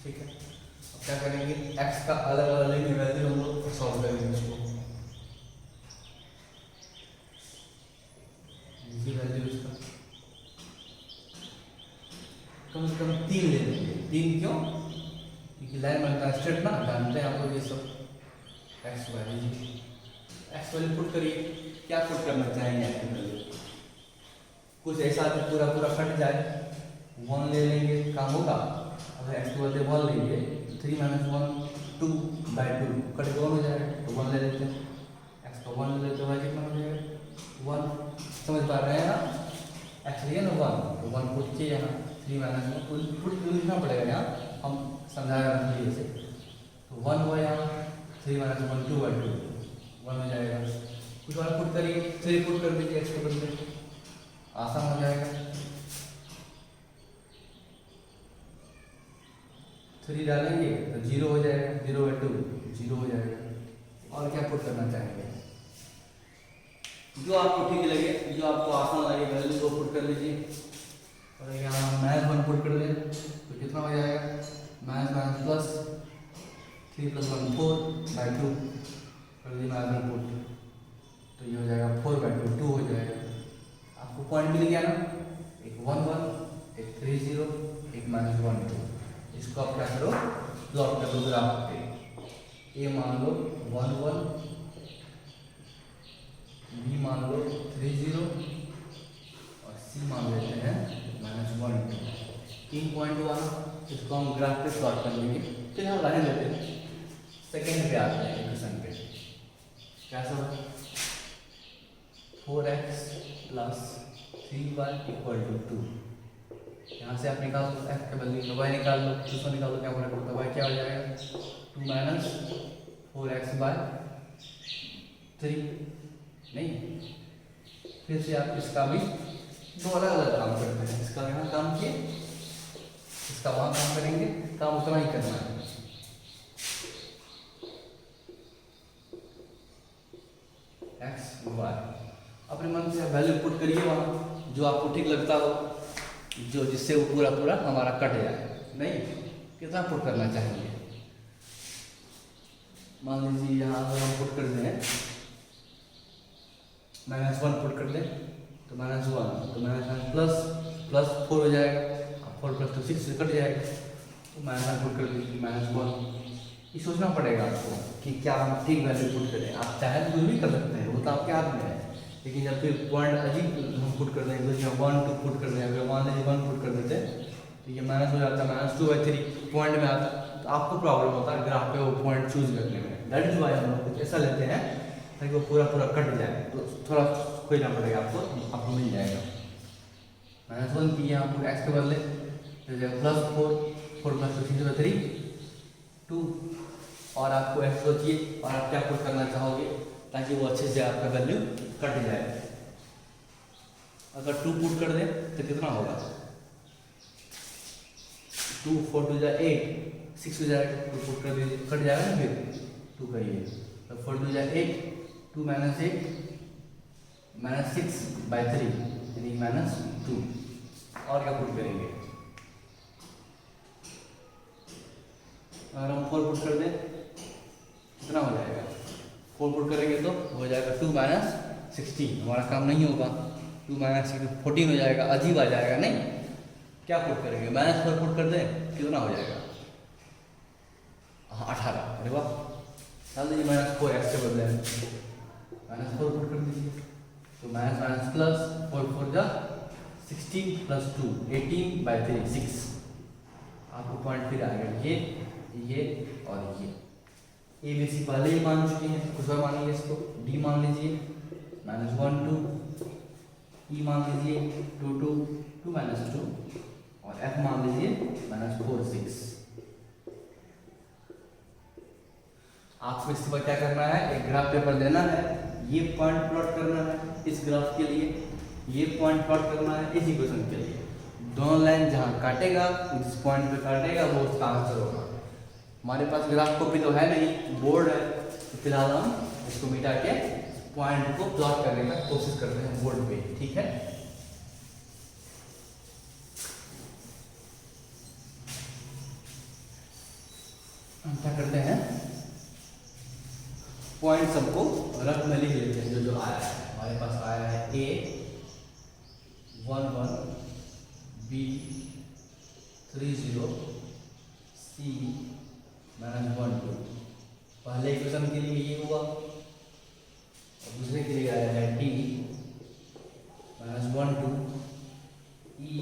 ठीक है। अब क्या करेंगे, x का अलग अलग वैल्यू हम लोग सॉल्व करेंगे, इसको वैल्यू इसका कम से कम 3 ले लेंगे। 3 क्यों, क्योंकि लाइन बनता है स्ट्रेट ना, जानते हैं आप लोग ये सब। x वैल्यू पुट करिए, क्या पुट करना चाहेंगे आपकी वैल्यू, कुछ ऐसा तो पूरा पूरा कट जाए, 1 ले लेंगे, काम होगा। अगर x को बदले 1 लेंगे, 3 - 1 2/2 कट 1 हो जाएगा, तो 1 ले लेते हैं, x का 1 ले लेते हैं, y कितना हो जाएगा 1। समझ पा रहे हैं ना, x लिए ना 1, तो 1 पुट किए यहाँ, 3 - 1 पुट लिखना पड़ेगा यहाँ, हम समझाया रखिए इसे, तो 1 हुआ यहाँ, 3 - 1 2/2 1 हो जाएगा। कुछ और पुट करिए, 3 पुट कर दीजिए x के बदले, आसान हो जाएगा। 3 डालेंगे तो 0 हो जाएगा, 0/2 0 हो जाएगा। और क्या पुट करना चाहेंगे, जो आपको ठीक लगे, जो आपको आसान लगे वैल्यू को पुट कर लीजिए। और यहाँ -1 पुट कर दें तो कितना हो जाएगा, -+ 3 + 1 4/2 कर दिए -1 पुट, तो ये हो जाएगा 4/2 2 हो जाएगा। आपको पॉइंट मिल गया ना, एक 1 1 एक 3 0 एक -1 2। इसको आप क्या करो, प्लॉट कर दो ग्राफ पे, ए मान लो 1 1, बी मान लो 3 0 और सी मान लेते हैं -1 2। 3 पॉइंट हुआ, इसको हम ग्राफ पे प्लॉट कर लेंगे। फिर हम लाइन लेते हैं, सेकेंड पे आते हैं इक्वेशन पे, कैसा 4x + 3y = 2। यहाँ से आप निकाल लो x का वैल्यू, y निकाल लो, दूसरा निकाल लो, क्या फर्क पड़ता है, y क्या हो जाएगा 2 - 4x/3 नहीं। फिर से आप इसका भी 2 अलग अलग काम करते हैं, इसका यहाँ काम किए, इसका वहाँ काम करेंगे, काम उतना ही करना है। x y अपने मन से वैल्यू पुट करिए वहाँ, जो आपको ठीक लगता हो, जो जिससे वो पूरा पूरा हमारा कट जाए। नहीं, कितना पुट करना चाहेंगे, मान लीजिए यहाँ अगर हम पुट कर दें -1 पुट कर दें तो -1 तो प्लस 4 हो जाएगा, 4 + 2 6 से कट जाएगा, तो -1 पुट कर दीजिए, -1 ये सोचना पड़ेगा आपको कि क्या हम ठीक वैल्यू पुट करें। आप चाहे तो कुछ भी कर सकते हैं, वो तो आपके हाथ में है, लेकिन जब फिर पॉइंट अजीब हम पुट कर दें, कुछ 1 2 पुट कर दें, अगर 1 पुट कर देते तो ये माइनस हो जाता है, -2/3 पॉइंट में आता, तो आपको प्रॉब्लम होता है ग्राफ पे वो पॉइंट चूज करने में। दैट इज वाई हम लोग कुछ ऐसा लेते हैं ताकि वो पूरा पूरा कट जाए, तो थोड़ा खोजना पड़ेगा आपको मिल जाएगा। -1 की यहाँ पर एक्स के बदले +4 4 + 3 2, और आपको एक्स को चाहिए और आप क्या पुट करना चाहोगे ताकि वो अच्छे से आपका वैल्यू कट जाए। अगर 2 पुट कर दें तो कितना होगा, 2 4 2 8 6 हो जाएगा, 2 पुट कर दीजिए, कट जाएगा ना, फिर 2 करिए तो 4 2 8 2 -8 -6/3 यानी -2, और क्या पुट करेंगे, अगर हम 4 पुट कर दें कितना हो जाएगा, 4 पुट करेंगे तो हो जाएगा 2 - 16, हमारा काम नहीं होगा, 2 - 16 14 हो जाएगा, अजीब आ जाएगा नहीं। क्या पुट करेंगे, -4 पुट कर दें कितना हो जाएगा, हाँ 18, अरे वाह, चल दीजिए -4 एक्स से बदले -4 पुट कर दीजिए, तो माइनस प्लस 4 4 जा 16 + 2 18/3 6, आपको पॉइंट फिर आएगा ये और ये ए बी सी पहले ही मान चुके हैं, कुछ और मानिए इसको, डी मान लीजिए -1 2, ई मान लीजिए 2 2 2 -2, और एफ मान लीजिए -4 6। आपको इसके बाद क्या करना है, एक ग्राफ पेपर लेना है, ये पॉइंट प्लॉट करना है इस ग्राफ के लिए, ये पॉइंट प्लॉट करना है इस इक्वेशन के लिए, दोनों लाइन जहाँ काटेगा जिस पॉइंट पे काटेगा वो उसका आंसर होगा। हमारे पास ग्राफ कॉपी तो है नहीं, बोर्ड है, तो फिलहाल हम इसको मिटा के पॉइंट को प्लॉट करने का कोशिश करते हैं बोर्ड पे, ठीक है। हम क्या करते हैं, पॉइंट सबको रफ में लिख लेते हैं, जो आया है हमारे पास आया है A 1 1 B 3 0 C -1 2, पहले इक्वेशन के लिए ये हुआ, और दूसरे के लिए आया है D -1 2 E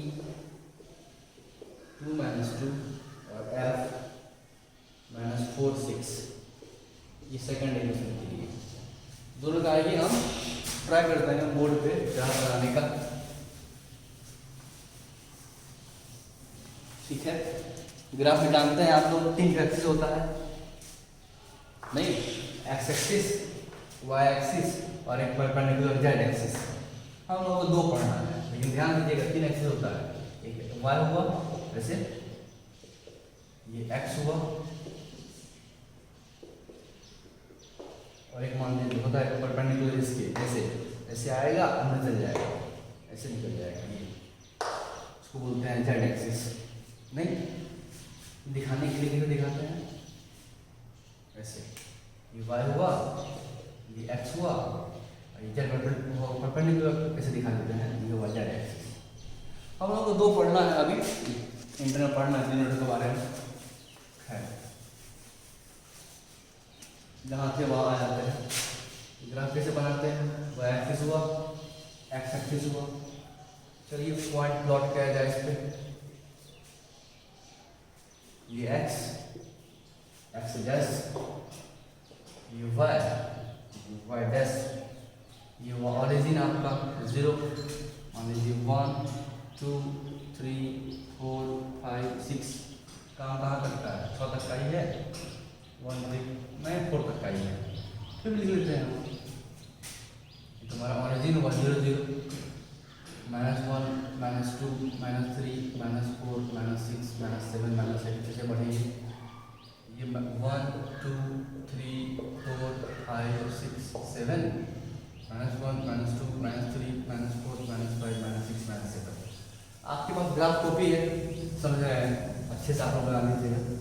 2 -2 और F -4 6, ये सेकंड इक्वेशन के लिए। दोनों का आइए हम ट्राई करते हैं बोर्ड पे ग्राफ बनाने का, ठीक है। ग्राफ में जानते हैं आप लोग 3 एक्सिस होता है, नहीं, एक्स एक्सिस, वाई एक्सिस और एक परपेंडिकुलर जेड एक्सिस। हम लोगों को 2 पढ़ना है, लेकिन ध्यान दीजिएगा 3 एक्सिस होता है, एक वाई हुआ वैसे, ये एक्स हुआ, और एक मान लीजिए होता है परपेंडिकुलर इसके, ऐसे ऐसे आएगा अंदर चल जाएगा, ऐसे निकल जाएगा, ये उसको बोलते हैं जेड एक्सिस। नहीं, दिखाने के लिए दिखाते हैं ऐसे, ये वाई हुआ, ये एक्स हुआ, और ये जेड परपेंडिकुलर ऐसे दिखा देते हैं, ये हुआ जेड एक्सिस। हम लोगों को 2 पढ़ना है अभी, इंटरनल पढ़ना है जनरेटर के बारे में, खैर जहाँ थे वहाँ आ जाते हैं। ग्राफ कैसे बनाते हैं, वाई एक्सिस हुआ, एक्स एक्सिस हुआ, चलिए पॉइंट प्लॉट किया जाए इस पे, ये एक्स डैश, ये वाई डैश, ये हुआ ऑरिजिन आपका 0, मान लीजिए 1 2 3 4 5 6, कहाँ तक का है, 6 तक का ही है, 1 3 नहीं 4 तक का ही है, फिर लिख लेते हैं हम, ये तुम्हारा ऑरिजिन हुआ 0 0 -1 -2 -3 -4 -6 -7 -8, ऐसे बढ़ेंगे, ये 1 2 3 4 5 6 7 -1 -2 -3 -4 -5 -6 -7। आपके पास ग्राफ कॉपी है, समझ रहे हैं, अच्छे से आप लोग बना लीजिएगा।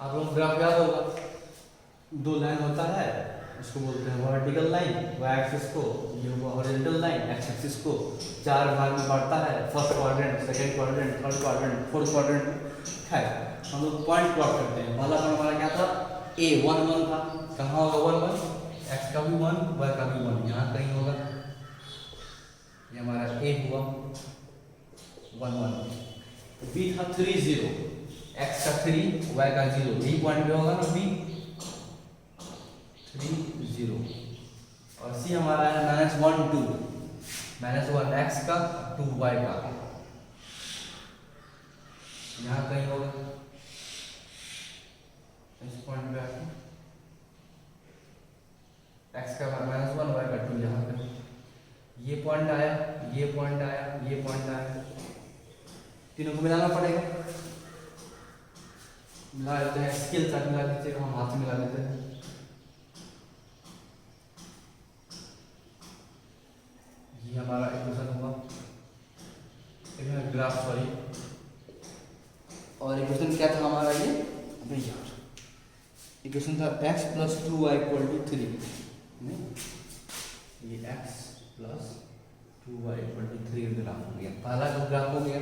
आप लोग ग्राफ याद होगा, दो लाइन होता है, उसको बोलते हैं वर्टिकल लाइन, वाई एक्सिस को, ये हुआ हॉरिजॉन्टल लाइन, एक्स एक्सिस को। चार भाग में बांटता है, first quadrant, second quadrant, third quadrant, fourth quadrant. खैर हम लोग पॉइंट प्लॉट करते हैं। पहला पॉइंट हमारा क्या था, ए 1 1 था। कहाँ होगा 1 1? एक्स का भी 1, वाई का भी 1, यहाँ कहीं होगा। ये हमारा ए हुआ 1 1। बी था 3 0, एक्स का 3, वाई का 0, यही पॉइंट पे होगा ना बी 3 0। और सी हमारा है -1 2, -1 एक्स का, 2 वाई का, यहाँ कहीं होगा इस पॉइंट पे आके। एक्स का -1 वाई का 2, यहाँ पे ये पॉइंट आया, ये पॉइंट आया, ये पॉइंट आया, तीनों को मिलाना पड़ेगा। मिला लेते हैं, स्केल साथ मिला दीजिए, हम हाथ से मिला लेते हैं। ये हमारा इक्वेशन हुआ, ग्राफ सॉरी। और इक्वेशन क्या था हमारा, ये अबे यार इक्वेशन था x + 2y = 3। ये x + 2y = 3 ग्राफ हो गया। पहला जो ग्राफ हो गया,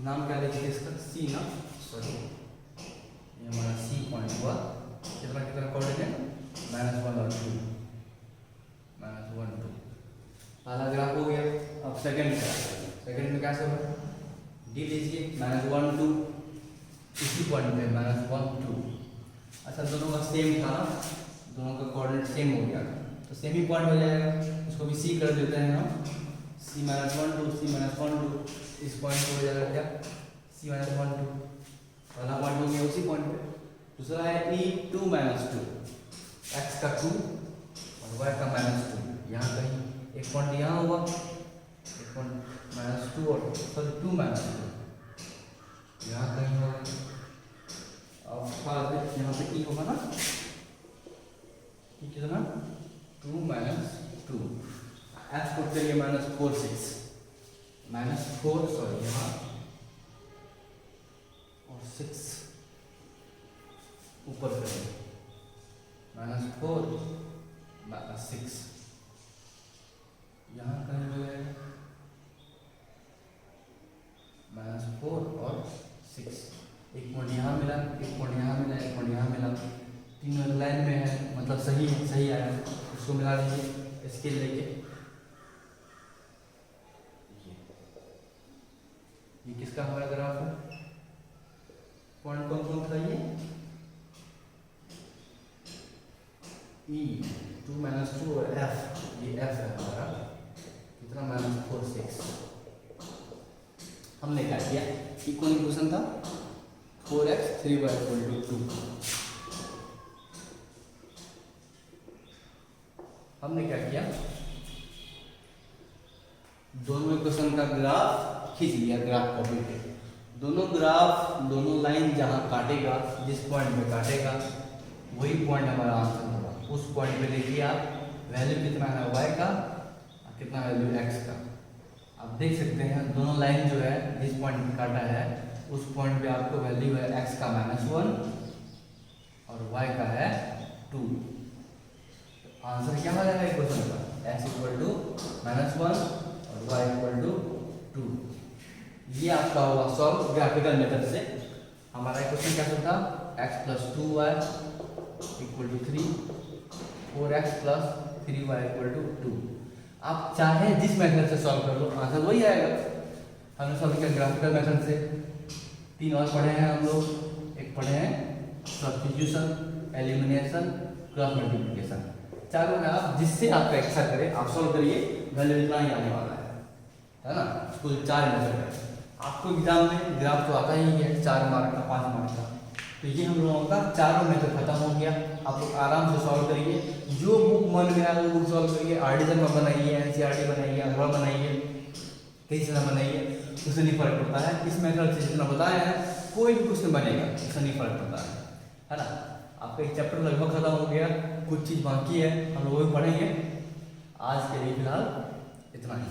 नाम क्या लिखिए इसका, सी ना, सॉरी ये हमारा सी पॉइंट हुआ। कितना कितना कोऑर्डिनेट, -1 और 2, -1 2। पहला ग्राफ हो गया। अब सेकंड में कैसे होगा, डी लीजिए, -1 2, इसी पॉइंट पे -1 2। अच्छा दोनों का सेम था ना, दोनों का कोऑर्डिनेट सेम हो गया, तो सेम ही पॉइंट हो जाएगा। इसको भी सी कर देते हैं हम, सी -1 2, सी -1 2। इस पॉइंट पे हो जाएगा क्या, सी -1 2। पहला पॉइंट हो गया उसी पॉइंट पे। दूसरा है e 2 - 2, एक्स का 2 और वाई का -2, यहाँ कहीं एक पॉइंट यहाँ हुआ, एक पॉइंट -2 और सॉरी 2 -2, यहाँ कहीं होगा। अब यहाँ पे e होगा ना, e कितना 2 - 2, f पुट करिए -4 6, -4 सॉरी यहाँ और 6 ऊपर करिए, -4 -6, यहाँ कहीं हो जाएगा -4 और 6। एक पॉइंट यहाँ मिला, एक पॉइंट यहाँ मिला, एक पॉइंट यहाँ मिला, तीनों लाइन में है, मतलब सही है, सही आया। उसको मिला लीजिए स्केल लेके। ये किसका हमारा ग्राफ है, पॉइंट कौन कौन था, ये e 2 - 2 और f, ये f है हमारा, कितना -4 6। हमने क्या किया, कौन इक्वेशन था 4x 3y = 2। हमने क्या किया, दोनों इक्वेशन का ग्राफ खींच लिया, ग्राफ कॉपी पे। दोनों लाइन जहां काटेगा, जिस पॉइंट पे काटेगा वही पॉइंट हमारा आंसर होगा। उस पॉइंट पे देखिए आप, वैल्यू कितना है y का और कितना वैल्यू x का। आप देख सकते हैं दोनों लाइन जो है जिस पॉइंट पे काटा है उस पॉइंट पे आपको वैल्यू है x का -1 और y का है 2। आंसर क्या हो जाएगा इक्वेशन का, x = -1 और y = 2। ये आपका हुआ सॉल्व ग्राफिकल मेथड से। हमारा इक्वेशन कैसा था, x + 2y = 3, 4x + 3y = 2। आप चाहे जिस मेथड से सॉल्व कर लो, आंसर वही आएगा। हमने सॉल्व किया ग्राफिकल मेथड से। 3 और पढ़े हैं हम लोग, एक पढ़े हैं सब्स्टिट्यूशन, एलिमिनेशन, क्रॉस मल्टीप्लिकेशन। चारों में आप जिससे आपका इच्छा करे आप सॉल्व करिए, वैल्यू इतना ही आने वाला है ना। कुल 4 मेथड है। आपको एग्जाम में ग्राफ तो आता ही है 4 मार्क का, 5 मार्क का। तो ये हम लोगों का चारों मेथड खत्म हो गया। आप लोग आराम से सॉल्व करिए, जो बुक मन में आए वो बुक सॉल्व करिए। आर्टिजन में बनाइए, एनसीईआरटी बनाइए, अगवा बनाइए, कई से बनाइए, उससे नहीं फर्क पड़ता है। इस मेथड से जितना बताया है कोई भी क्वेश्चन बनेगा, उससे नहीं फर्क पड़ता है ना। आपका एक चैप्टर लगभग खत्म हो गया, कुछ चीज़ बाकी है, हम लोग वो भी पढ़ेंगे। आज के लिए फिलहाल इतना ही।